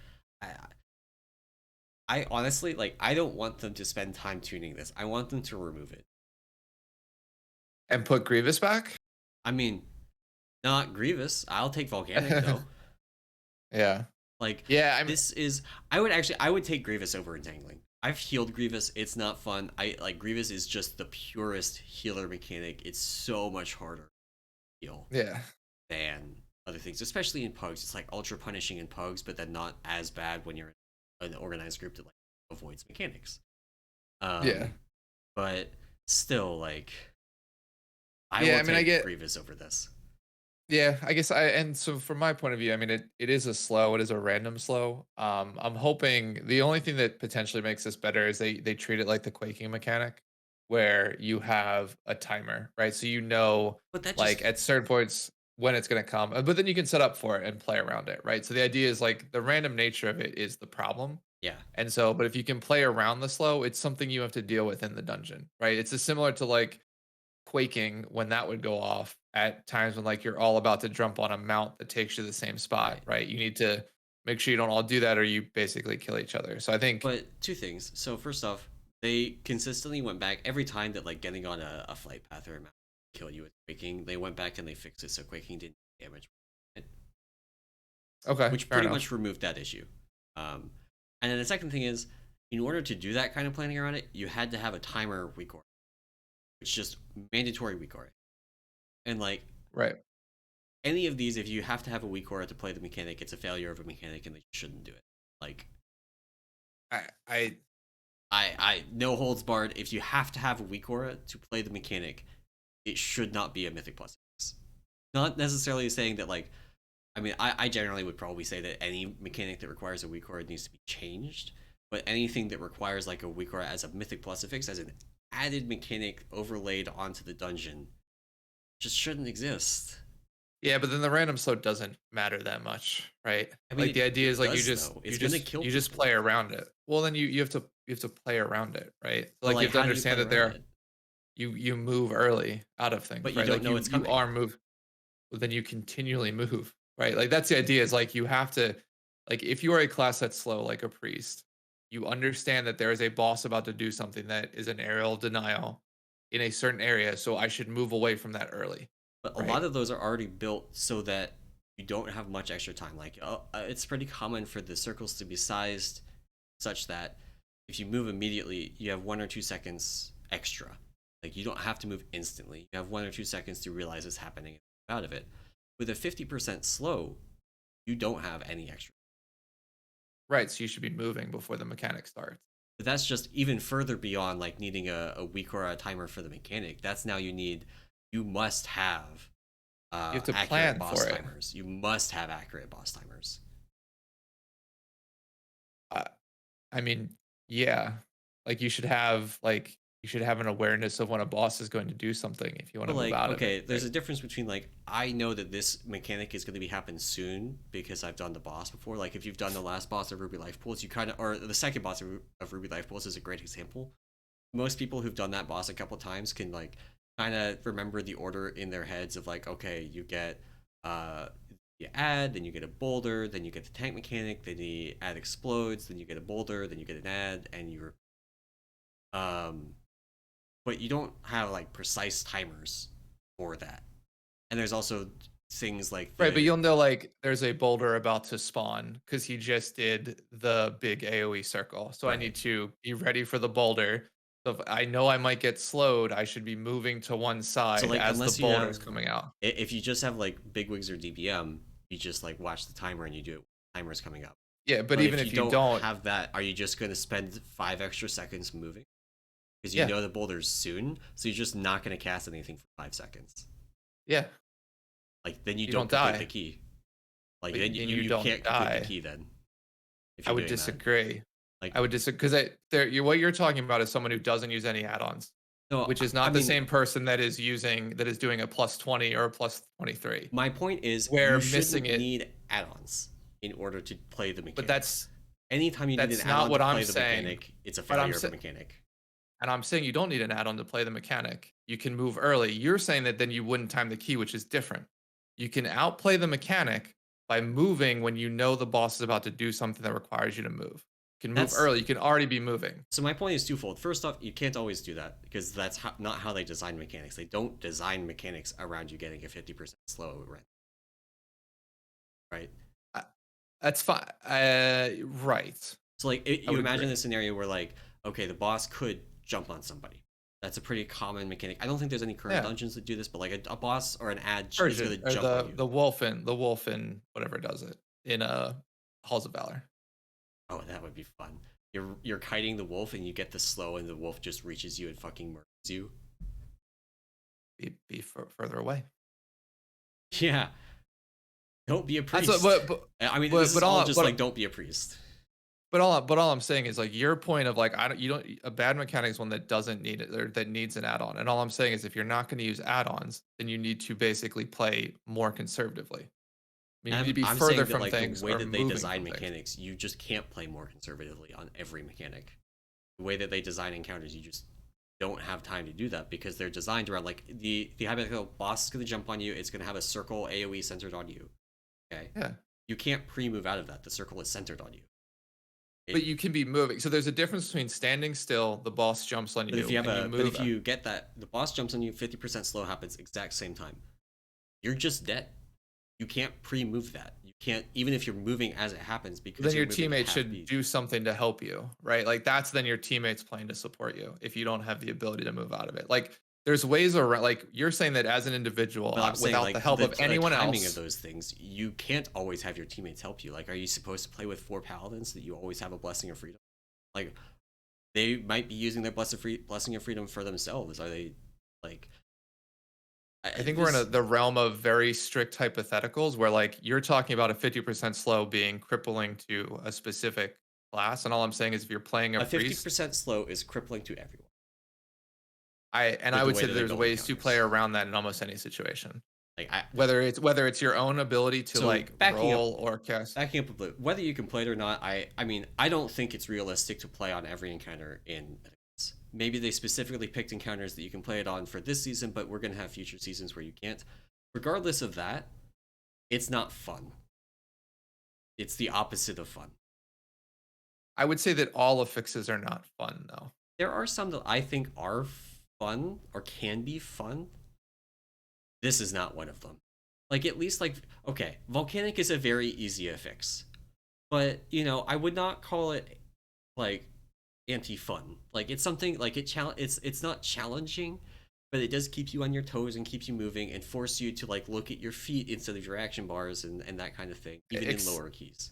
I honestly like. I don't want them to spend time tuning this. I want them to remove it. and put Grievous back. I mean, not Grievous. I'll take Volcanic though. Yeah. Like Yeah. I mean, this is I would take Grievous over Entangling. I've healed Grievous. It's not fun. I like Grievous is just the purest healer mechanic. It's so much harder to heal yeah. than other things, especially in pugs. It's like ultra punishing in pugs, but then not as bad when you're in an organized group that like avoids mechanics. Yeah. Um, but still, like I Yeah. will I mean, I take get. Grievous over this. Yeah, I guess and so from my point of view, I mean it is a slow, it is a random slow. I'm hoping the only thing that potentially makes this better is they treat it like the quaking mechanic where you have a timer, right? So But that like just at certain points when it's going to come, but then you can set up for it and play around it, right? So the idea is like the random nature of it is the problem. yeah And so, but if you can play around the slow, it's something you have to deal with in the dungeon, right? It's a similar to like quaking when that would go off at times when like you're all about to jump on a mount that takes you to the same spot, right. right? You need to make sure you don't all do that or you basically kill each other. So I think But two things. So first off, they consistently went back every time that like getting on a flight path or a map kill you with quaking. They went back and they fixed it so quaking didn't damage, okay, which fair pretty enough. much removed that issue. Um, and then the second thing is, in order to do that kind of planning around it, you had to have a timer weak aura, which is just mandatory weak aura. And like Right. any of these, if you have to have a weak aura to play the mechanic, it's a failure of a mechanic, and they shouldn't do it. Like I I no holds barred. If you have to have a weak aura to play the mechanic, it should not be a Mythic Plus. Not necessarily saying that like I mean I generally would probably say that any mechanic that requires a weak aura needs to be changed, but anything that requires like a weak aura as a Mythic Plus affix as an added mechanic overlaid onto the dungeon just shouldn't exist. yeah, but then the random slow doesn't matter that much, right? I mean Like the idea is it like does though. It's you gonna just kill you just people. play around it. Well, then you have to play around it, right? So But like you like have to how do you play understand that around there it? you move early out of But things, you right? don't Like know it's you coming. are move. well, then you continually move, right? Like that's the idea. Is like you have to, like if you are a class that's slow, like a priest, you understand that there is a boss about to do something that is an aerial denial in a certain area, so I should move away from that early, But a lot right? of those are already built so that you don't have much extra time. Like it's pretty common for the circles to be sized such that if you move immediately, you have 1 or 2 seconds extra. Like you don't have to move instantly. You have 1 or 2 seconds to realize it's happening and move out of it. With a 50% slow, you don't have any extra. Right. So you should be moving before the mechanic starts. But that's just even further beyond like needing a week or a timer for the mechanic. That's now you must have You have to accurate plan boss for it. timers. You must have accurate boss timers. Uh, I mean, yeah, like you should have an awareness of when a boss is going to do something if you want But to move like, out of it, okay, there's right? a difference between like I know that this mechanic is going to be happen soon because I've done the boss before. Like if you've done the last boss of Ruby Life Pools, you kind of or the second boss of Ruby Life Pools is a great example. Most people who've done that boss a couple times can like kind of remember the order in their heads of like, okay, you get you add, then you get a boulder, then you get the tank mechanic, then the add explodes, then you get a boulder, then you get an add, and you're but you don't have like precise timers for that. And there's also things like Right, but the you'll know like there's a boulder about to spawn because he just did the big AoE circle. So I right. need to be ready for the boulder. So if I know I might get slowed, I should be moving to one So side like as the unless you boulder have is coming out. if you just have like bigwigs or DBM, you just like watch the timer and you do it. Timer's coming up. Yeah, but But even if you if you don't don't, have that, are you just going to spend 5 extra seconds moving? Because you yeah, know the boulder's soon, so you're just not going to cast anything for 5 seconds. yeah, Like then you you don't don't complete the die. key. Like But then then you you don't can't complete the die. key then if I you're would doing that. disagree. Like I would disagree because what you're talking about is someone who doesn't use any add-ons, no, which is I not the mean same person that is doing a plus 20 or a plus 23. my point is Where you missing shouldn't it, need add-ons in order to play the but mechanics. Anytime you need an that's not add-on to what I'm play the saying. mechanic, it's a But failure of a mechanic. I'm saying you don't need an add-on to play the mechanic. You can move early. You're saying that then you wouldn't time the key, which is different. You can outplay the mechanic by moving when you know the boss is about to do something that requires you to move. You can move That's early. You can already be moving. so my point is twofold. First off, you can't always do that because that's not how they design mechanics. They don't design mechanics around you getting a 50% slow rent, right? Uh, That's fine. Right. So like I you would imagine agree. a scenario where like okay, the boss could jump on somebody. That's a pretty common mechanic. I don't think there's any current Yeah. dungeons that do this, but like a boss or an ad is going Persian to or jump on you. the wolf in whatever does it in Halls of Valor. Oh, that would be fun. You're kiting the wolf and you get the slow and the wolf just reaches you and fucking murders you. Further away. Yeah, don't be a That's what, priest. I mean, this is but all all just like don't be a priest. but all I'm saying is like your point of like I don't you don't a bad mechanic is one that doesn't need it or that needs an add-on. And all I'm saying is if you're not going to use add-ons, then you need to basically play more conservatively. I mean, you need to be I'm further saying that from like the things way or that they moving design from things. mechanics, you just can't play more conservatively on every mechanic. The way that they design encounters, you just don't have time to do that because they're designed around like the hypothetical boss is going to jump on you. It's going to have a circle AOE centered on you. Okay, Yeah. you can't pre-move out of that. The circle is centered on you. But you can be moving. So there's a difference between standing still, the boss jumps on But if you, you have and you but move. if you get that the boss jumps on you, 50% slow happens exact same time. You're just dead. You can't pre-move that. You can't even if you're moving as it happens because Then you're your moving at teammate half should speed. do something to help you, right? Like that's then your teammates playing to support you if you don't have the ability to move out of it. Like there's ways around. Like you're saying that as an individual, But I'm saying without the like help of the anyone timing of else. those things, you can't always have your teammates help you. Like, are you supposed to play with 4 paladins that you always have a blessing of freedom? Like, they might be using their blessing of freedom for themselves. Are they like? I think we're in This the realm of very strict hypotheticals where like you're talking about a 50% slow being crippling to a specific class, and all I'm saying is if you're playing a a priest, 50% slow is crippling to everyone I with the would way say that that they there's build ways to play encounters. around that in almost any situation. Like I Whether it's your own ability to so like roll or cast. backing up a bit, whether you can play it or not, I mean, I don't think it's realistic to play on every encounter in Advance. Maybe they specifically picked encounters that you can play it on for this season, but we're gonna have future seasons where you can't. regardless of that, it's not fun. It's the opposite of fun. I would say that all affixes are not fun though. There are some that I think are fun or can be fun. This is not one of them. Like, at least, like, okay, volcanic is a very easy affix, but you know, I would not call it like anti-fun. Like, it's something like it's not challenging, but it does keep you on your toes and keeps you moving and force you to like look at your feet instead of your action bars and that kind of thing, even in lower keys.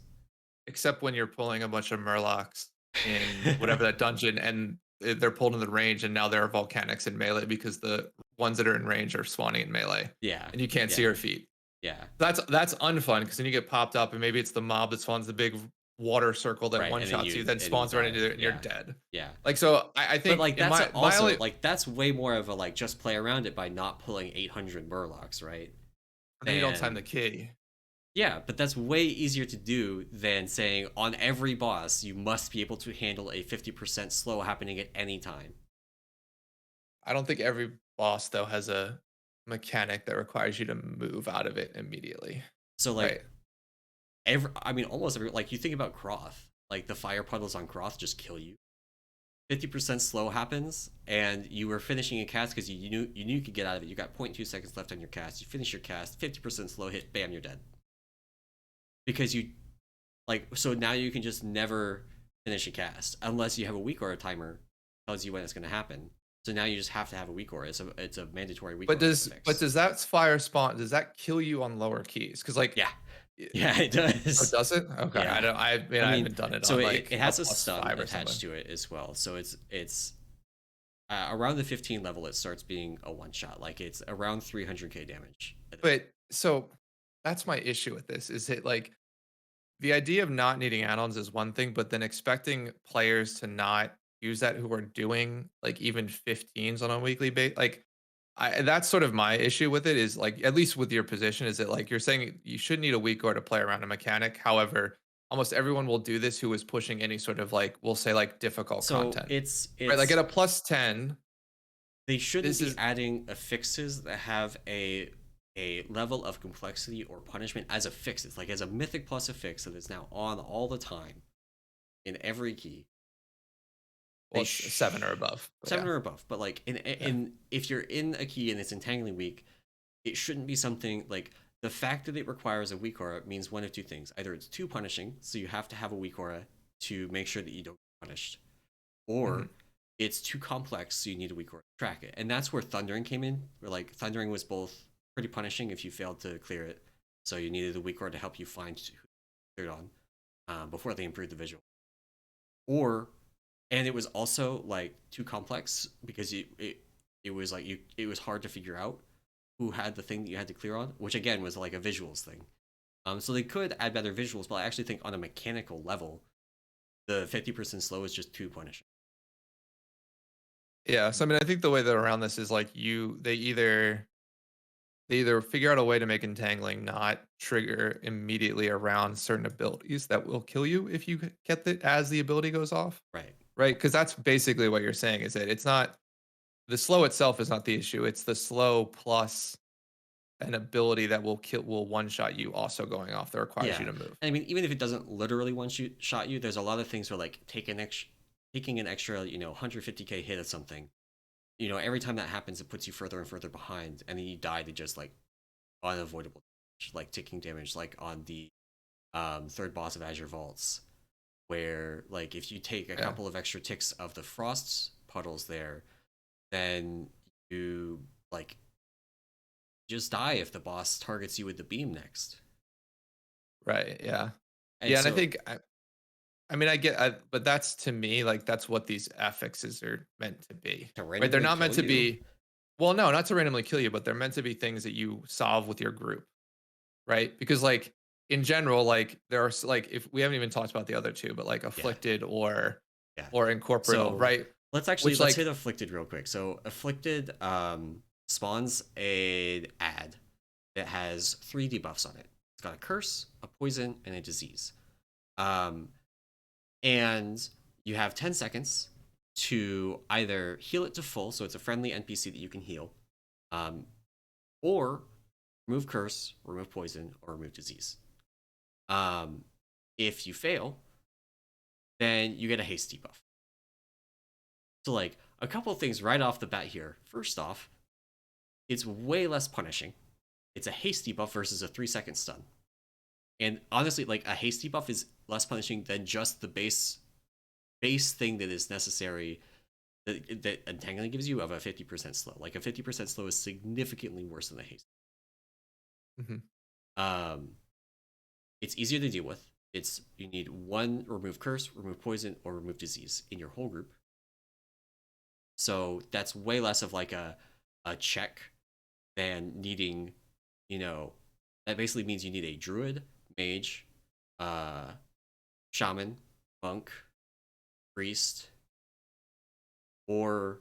Except when you're pulling a bunch of murlocs in whatever that dungeon and they're pulled in the range and now there are volcanics in melee because the ones that are in range are spawning in melee. Yeah. And you can't see Yeah. your feet. Yeah. That's unfun because then you get popped up and maybe it's the mob that spawns the big water circle that Right. one shots you, then spawns right into it and you're dead. Yeah. Like, so I think but like in that's my also only, like that's way more of a like just play around it by not pulling 800 murlocs, right? and then you don't time the key. Yeah, but that's way easier to do than saying on every boss you must be able to handle a 50% slow happening at any time. I don't think every boss though has a mechanic that requires you to move out of it immediately. So Right. like almost every, like, you think about Croth, like the fire puddles on Croth just kill you. 50% slow happens and you were finishing a cast because you knew you could get out of it. You got 0.2 seconds left on your cast. You finish your cast, 50% slow hit, bam, you're dead. Because you like, so now you can just never finish a cast unless you have a weak aura timer tells you when it's going to happen. So now you just have to have a weak aura. It's a mandatory weak But aura does that fire spawn, does that kill you on lower keys? Because like, yeah. Yeah, it does. Oh, does it? Okay. Yeah. I mean, I haven't done it so on like it has a +5 stun or attached something. to it as well. So it's around the 15 level, it starts being a one shot. Like, it's around 300k damage. But so that's my issue with this is it like the idea of not needing add-ons is one thing, but then expecting players to not use that who are doing like even 15s on a weekly base, like that's sort of my issue with it is like, at least with your position, is that like you're saying you should need a weak core to play around a mechanic. However, almost everyone will do this who is pushing any sort of like, we'll say like difficult So content, it's right? Like at a +10, they shouldn't this be is adding affixes that have a level of complexity or punishment as affixes, like as a mythic plus affix that is now on all the time in every key. well, it's 7 or above. Seven or above, but like in if you're in a key and it's entangling weak, it shouldn't be something like, the fact that it requires a weak aura means one of two things: either it's too punishing, so you have to have a weak aura to make sure that you don't get punished, or it's too complex, so you need a weak aura to track it. And that's where Thundering came in, where like Thundering was both pretty punishing if you failed to clear it, so you needed a weak aura to help you find who cleared on before they improved the visual, or and it was also like too complex because it was like it was hard to figure out who had the thing that you had to clear on, which again was like a visuals thing. So they could add better visuals, but I actually think on a mechanical level, the 50% slow is just too punishing. Yeah, so I mean, I think the way that around this is like they either figure out a way to make entangling not trigger immediately around certain abilities that will kill you if you get it as the ability goes off, Right. right? Because that's basically what you're saying is that it's not the slow itself is not the issue. It's the slow plus an ability that will one shot you also going off that requires you Yeah. to move. I mean, even if it doesn't literally one shot you, there's a lot of things where like taking an extra 150k hit at something. Every time that happens, it puts you further and further behind, and then you die to just like unavoidable damage, like ticking damage, like on the third boss of Azure Vaults, where like if you take a couple of extra ticks of the frost puddles there, then you like just die if the boss targets you with the beam next. Right. Yeah. And Yeah, and I so think I mean, but that's to me like that's what these affixes are meant to be, to right? They're randomly not kill meant to you. be. Well, no, not to randomly kill you, but they're meant to be things that you solve with your group, right? Because like in general, like there are like if we haven't even talked about the other two, but like Yeah. afflicted or Yeah. incorporeal, So right? let's hit afflicted real quick. So afflicted spawns an ad that has 3 debuffs on it. It's got a curse, a poison, and a disease. And you have 10 seconds to either heal it to full, so it's a friendly NPC that you can heal, or remove curse, remove poison, or remove disease. Um, if you fail, then you get a haste debuff. So like a couple of things right off the bat here. First off, it's way less punishing. It's a haste debuff versus a 3-second stun. And honestly, like a haste debuff is less punishing than just the base thing that is necessary that Entangling gives you of a 50% slow. Like a 50% slow is significantly worse than a haste. Mm-hmm. It's easier to deal with. It's you need one remove curse, remove poison, or remove disease in your whole group. So that's way less of like a check than needing, that basically means you need a druid, mage, shaman, monk, priest, or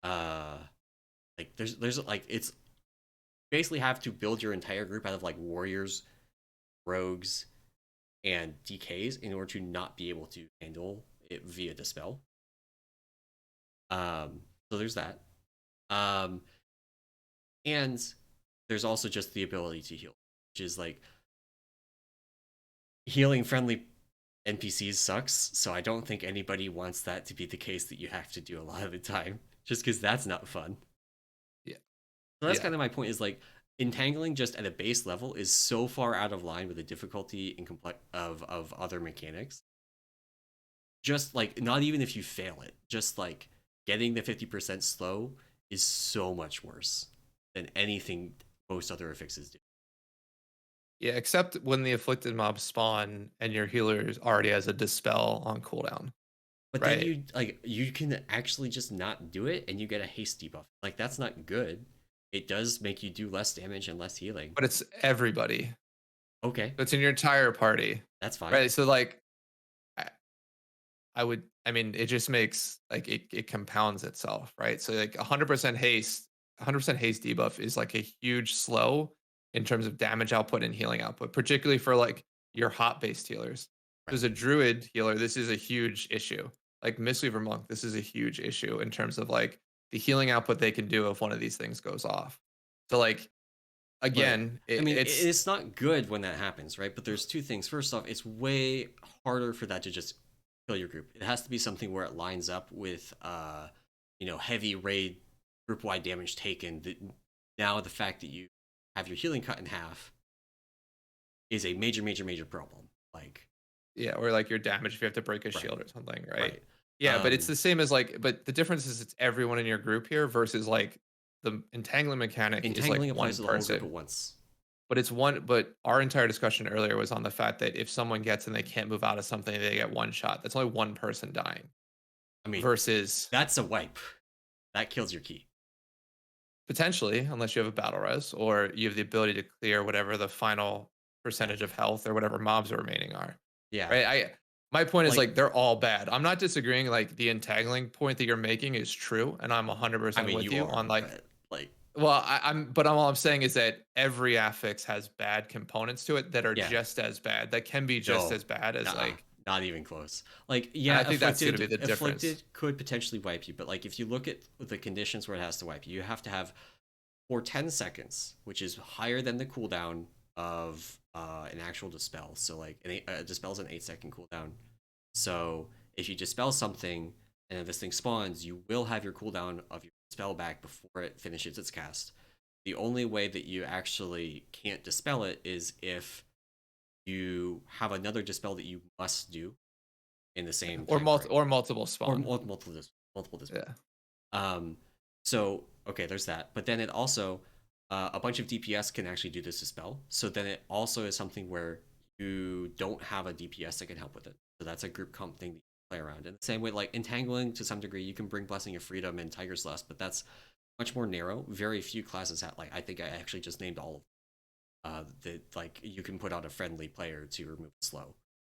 like there's like it's basically have to build your entire group out of like warriors, rogues, and DKs in order to not be able to handle it via dispel. So there's that. And there's also just the ability to heal, which is like healing friendly NPCs sucks. So I don't think anybody wants that to be the case that you have to do a lot of the time, just because that's not fun. Yeah. So that's kind of my point. Is like Entangling just at a base level is so far out of line with the difficulty and of other mechanics. Just like not even if you fail it, just like getting the 50% slow is so much worse than anything most other affixes do. Yeah, except when the afflicted mobs spawn and your healer already has a dispel on cooldown. But right? then you can actually just not do it and you get a haste debuff. Like that's not good. It does make you do less damage and less healing. But it's everybody. Okay. So it's in your entire party. That's fine. Right. So like I mean, it just makes like it compounds itself, right? So like 100% haste, 100% haste debuff is like a huge slow in terms of damage output and healing output, particularly for like your hot based healers. Right. There's a druid healer, this is a huge issue. Like Mistweaver monk, this is a huge issue in terms of like the healing output they can do if one of these things goes off. So like again, I mean, it's it's not good when that happens, right? But there's two things. First off, it's way harder for that to just kill your group. It has to be something where it lines up with, heavy raid group wide damage taken. Now the fact that you have your healing cut in half is a major, major, major problem. Like, yeah, or like your damage if you have to break a right, shield or something, right? right. Yeah, but it's the same as like, but the difference is it's everyone in your group here versus like the entangling mechanic is like Entangling applies one to the whole group person. at once. But it's one, but our entire discussion earlier was on the fact that if someone gets and they can't move out of something, they get one shot. That's only one person dying. I mean, Versus that's a wipe. That kills your key. potentially, unless you have a battle res or you have the ability to clear whatever the final percentage of health or whatever mobs are remaining are. Yeah. Right. My point is Like, like they're all bad. I'm not disagreeing. Like the entangling point that you're making is true, and I'm I 100% mean, with you you are, on like. but like, Well, but all I'm saying is that every affix has bad components to it that are yeah, just as bad. That can be just no, as bad as nah, like. not even close. Like, And yeah, I think that's going to be the difference. afflicted could potentially wipe you, but like if you look at the conditions where it has to wipe you, you have to have for 10 seconds, which is higher than the cooldown of an actual dispel. So like a dispel is an 8-second cooldown. So if you dispel something and then this thing spawns, you will have your cooldown of your spell back before it finishes its cast. The only way that you actually can't dispel it is if you have another dispel that you must do in the same Or time frame, multiple or spawn. multiple dispel. Yeah. Um, so okay, there's that. But then it also a bunch of DPS can actually do this dispel. So then it also is something where you don't have a DPS that can help with it. So that's a group comp thing that you play around. In the same way, like Entangling to some degree, you can bring Blessing of Freedom and Tiger's Lust, but that's much more narrow. Very few classes have, like, I think I actually just named all of that, like you can put out a friendly player to remove slow.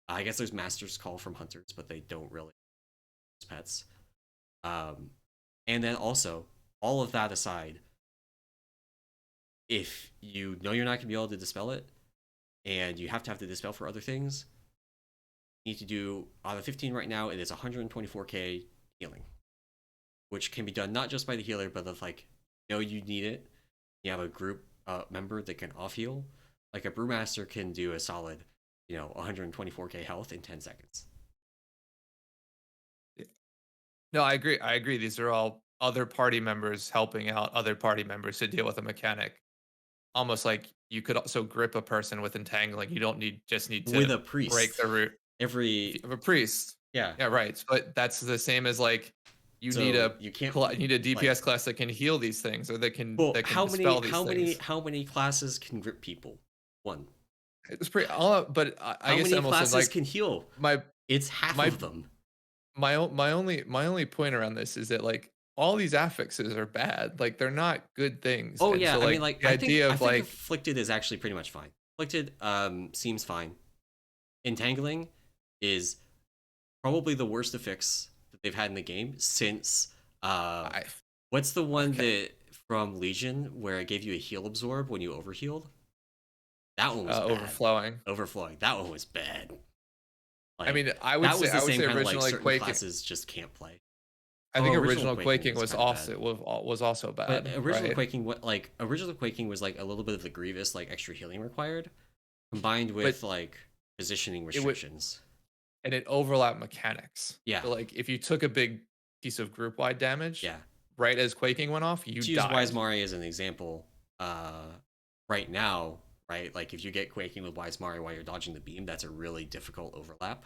I guess there's Master's Call from Hunters, but they don't really use pets. And then also, all of that aside, if you know you're not going to be able to dispel it, and you have to have the dispel for other things, you need to do, out of 15 right now, it is 124k healing, which can be done not just by the healer, but if like, you need it, you have a group member that can off heal. Like a Brewmaster can do a solid, 124k health in 10 seconds. No, I agree. I agree. These are all other party members helping out other party members to deal with a mechanic. Almost like you could also grip a person with entangling. You don't need With to a break priest, the root. If you every have a priest, yeah. yeah, right. But that's the same as like you need So a you can't you need a like. DPS class that can heal these things or Well, that can how many dispel these how many things. how many classes can grip people? One. It's pretty. All, but I How guess many Emerson, classes like can heal? my It's half my of them. my only point around this is that like all these affixes are bad. Like they're not good things. Oh And yeah, so I mean, like like the idea I of think like afflicted is actually pretty much fine. Afflicted seems fine. Entangling is probably the worst affix that they've had in the game since I what's the one okay. that from Legion where it gave you a heal absorb when you overhealed? That one was bad. Overflowing. Overflowing. That one was bad. I Like mean, that was the I would same say kind of like originally certain Quaking. classes just can't play. I Oh, think original original Quaking Quaking was kind of bad. was also But bad, original right? Quaking, what like original Quaking was like a little bit of the grievous like extra healing required, combined But with like positioning it would restrictions. and it overlap mechanics. Yeah, So like if you took a big piece of group wide damage yeah. right as Quaking went off, you To use Wise died. Mari as an example, right now, right, like if you get Quaking with Wise Mari while you're dodging the beam, that's a really difficult overlap.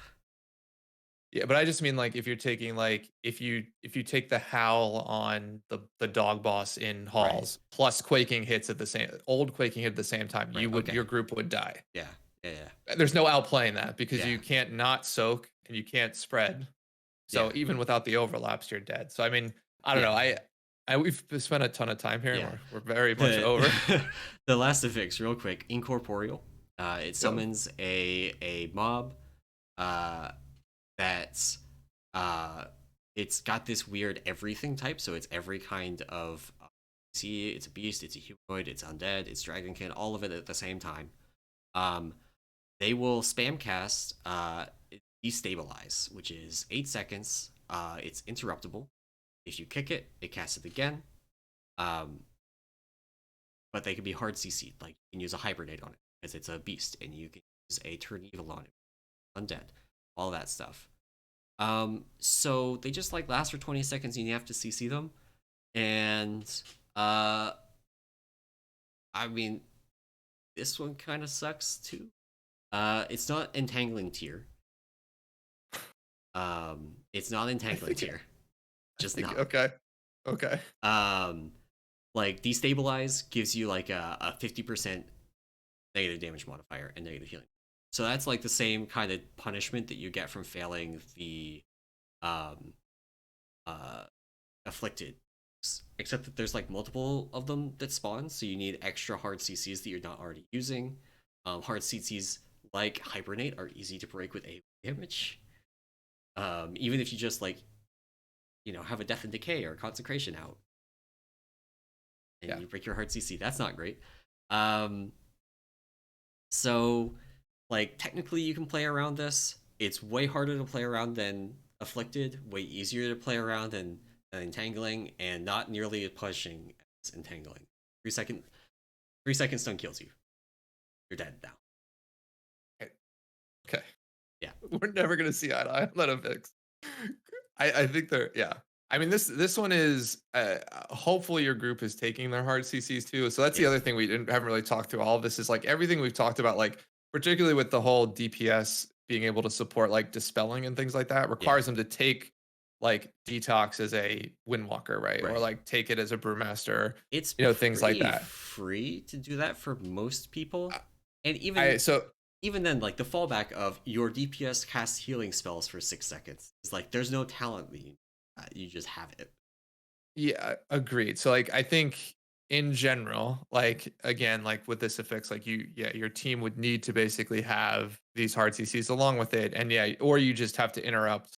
Yeah, but I just mean like if you're taking like if you take the howl on the dog boss in Right, halls plus Quaking hits at the same old Quaking hit at the same time, right. your Okay. group would die. Yeah, yeah, yeah, There's no outplaying that because yeah, you can't not soak and you can't spread. So yeah, even without the overlaps, you're dead. So I mean, I don't yeah, know. I we've spent a ton of time here and yeah. we're very much The over. the last affix, real quick, incorporeal. It Yep. summons a mob. Uh, that's it's got this weird everything type, so it's every kind of see, it's a beast, it's a humanoid, it's undead, it's dragonkin, all of it at the same time. Um, they will spam cast destabilize, which is 8 seconds. It's interruptible. If you kick it, it casts it again. Um, but they can be hard CC'd. Like you can use a hibernate on it because it's a beast, and you can use a turn evil on it, undead, all that stuff. So they just like last for 20 seconds and you have to CC them. And uh I mean this one kind of sucks too. It's not entangling tier. It's not I entangling think tier. I Just think not. okay. Okay. Um like destabilize gives you like a 50% negative damage modifier and negative healing. So that's like the same kind of punishment that you get from failing the um uh afflicted, except that there's like multiple of them that spawn, so you need extra hard CCs that you're not already using. Hard CCs like hibernate are easy to break with a damage. Even if you just like have a death and decay or consecration out and Yeah. you break your hard CC, that's not great. Um, so like technically you can play around this. It's way harder to play around than afflicted, way easier to play around than entangling, and not nearly as pushing as entangling. 3 second 3 second stun kills you. You're dead now. Okay. Yeah. We're never gonna see eye to eye on that affix. I think they're yeah. I mean this one is hopefully your group is taking their hard CCs too. So that's the Yeah. other thing we haven't really talked to. All of this is like everything we've talked about, like particularly with the whole DPS being able to support like dispelling and things like that, Yeah. requires them to take like detox as a Windwalker, right? Or Right. like take it as a Brewmaster, It's things like pretty that. free to do that for most people. And I even so even then, like the fallback of your DPS casts healing spells for 6 seconds. It's like there's no talent that you just have it. Yeah, agreed. So like I think in general, like again, like with this affix, like your team would need to basically have these hard CCs along with it. And yeah, or you just have to interrupt,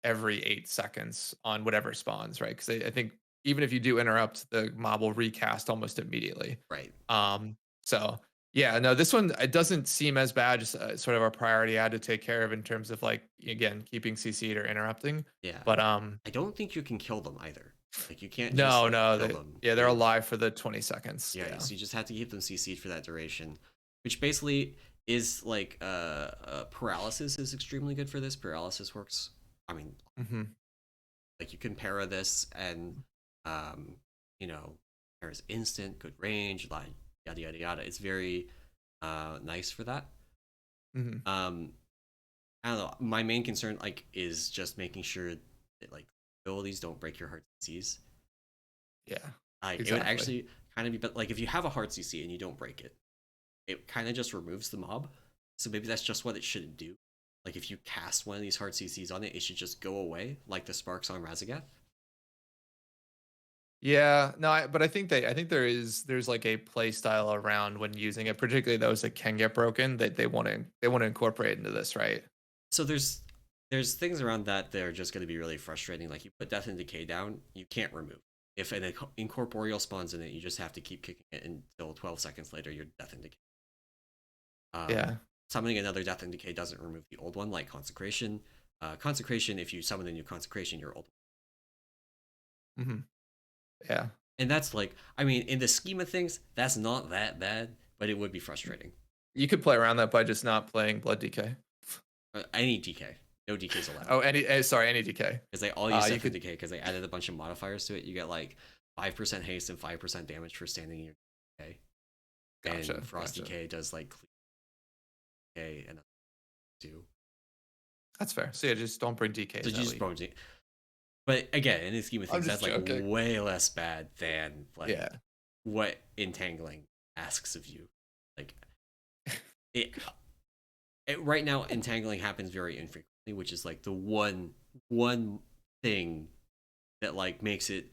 every 8 seconds on whatever spawns, right? Because I think even if you do interrupt, the mob will recast almost immediately. Right. So yeah, no, this one it doesn't seem as bad. Just sort of our priority I had to take care of in terms of like again keeping CC'd or interrupting. Yeah. But I don't think you can kill them either. Like you can't just No, like no, kill them. they're alive for the 20 seconds. Yeah, Yeah. so you just have to keep them CC'd for that duration, which basically is like paralysis is extremely good for this. Paralysis works. I mean, Mm-hmm. like you can para this and um, you know, para's instant, good range, like yada yada yada. It's very nice for that. Mm-hmm. I don't know. My main concern like is just making sure that like abilities don't break your heart CCs. Yeah, Like it would exactly. actually kind of be, but like if you have a heart CC and you don't break it, it kind of just removes the mob. So maybe that's just what it should do. Like if you cast one of these hard CCs on it, it should just go away, like the sparks on Razagath. Yeah, no, but I think there's like a play style around when using it, particularly those that can get broken, that they want to incorporate into this, right? So there's things around that that are just going to be really frustrating. Like you put Death and Decay down, you can't remove. If an incorporeal spawns in it, you just have to keep kicking it until 12 seconds later you're Death and Decay. Yeah. Summoning another Death and Decay doesn't remove the old one, like Consecration. Consecration, if you summon a new Consecration, your old one. Mm-hmm. Yeah. And that's like, I mean, in the scheme of things, that's not that bad, but it would be frustrating. You could play around that by just not playing Blood DK. Any DK, no DKs allowed. Oh, any DK. Because they all use you Death and could. Decay because they added a bunch of modifiers to it. You get like 5% haste and 5% damage for standing in your DK. And Frost DK does like DK and two. That's fair. So yeah, just don't bring DK. So just bro, but again, in the scheme of things, that's joking. like way less bad than like what Entangling asks of you. Like it right now, Entangling happens very infrequently, which is like the one thing that like makes it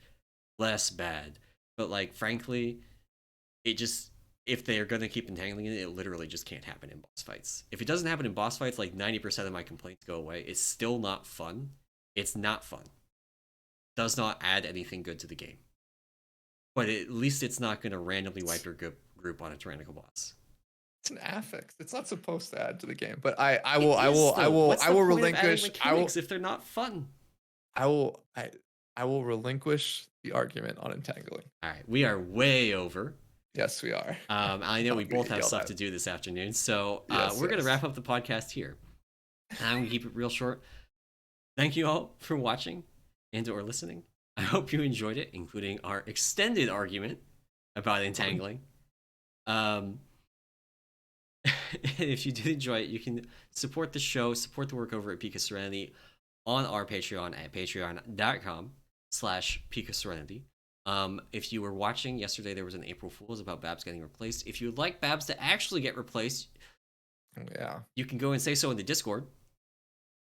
less bad. But like frankly, it just, if they're gonna keep entangling it literally just can't happen in boss fights. If it doesn't happen in boss fights, like 90% of my complaints go away. It's still not fun. It's not fun. Does not add anything good to the game. But at least it's not gonna randomly wipe your group on a tyrannical boss. It's an affix. It's not supposed to add to the game. But I will relinquish. If they're not fun. I will relinquish the argument on entangling. All right, we are way over. Yes, we are. I know we both have stuff to do this afternoon, so we're going to wrap up the podcast here. I'm going to keep it real short. Thank you all for watching and or listening. I hope you enjoyed it, including our extended argument about entangling. And if you did enjoy it, you can support the show, support the work over at Peak of Serenity on our Patreon at patreon.com/Peak of Serenity. If you were watching yesterday, there was an April Fool's about Babs getting replaced. If you would like Babs to actually get replaced, you can go and say so in the Discord.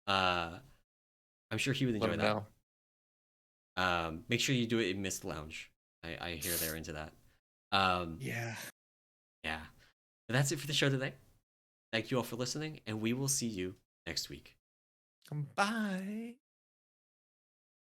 I'm sure he would enjoy that. Make sure you do it in Mist Lounge. I hear they're into that. Yeah. But that's it for the show today. Thank you all for listening, and we will see you next week. Bye.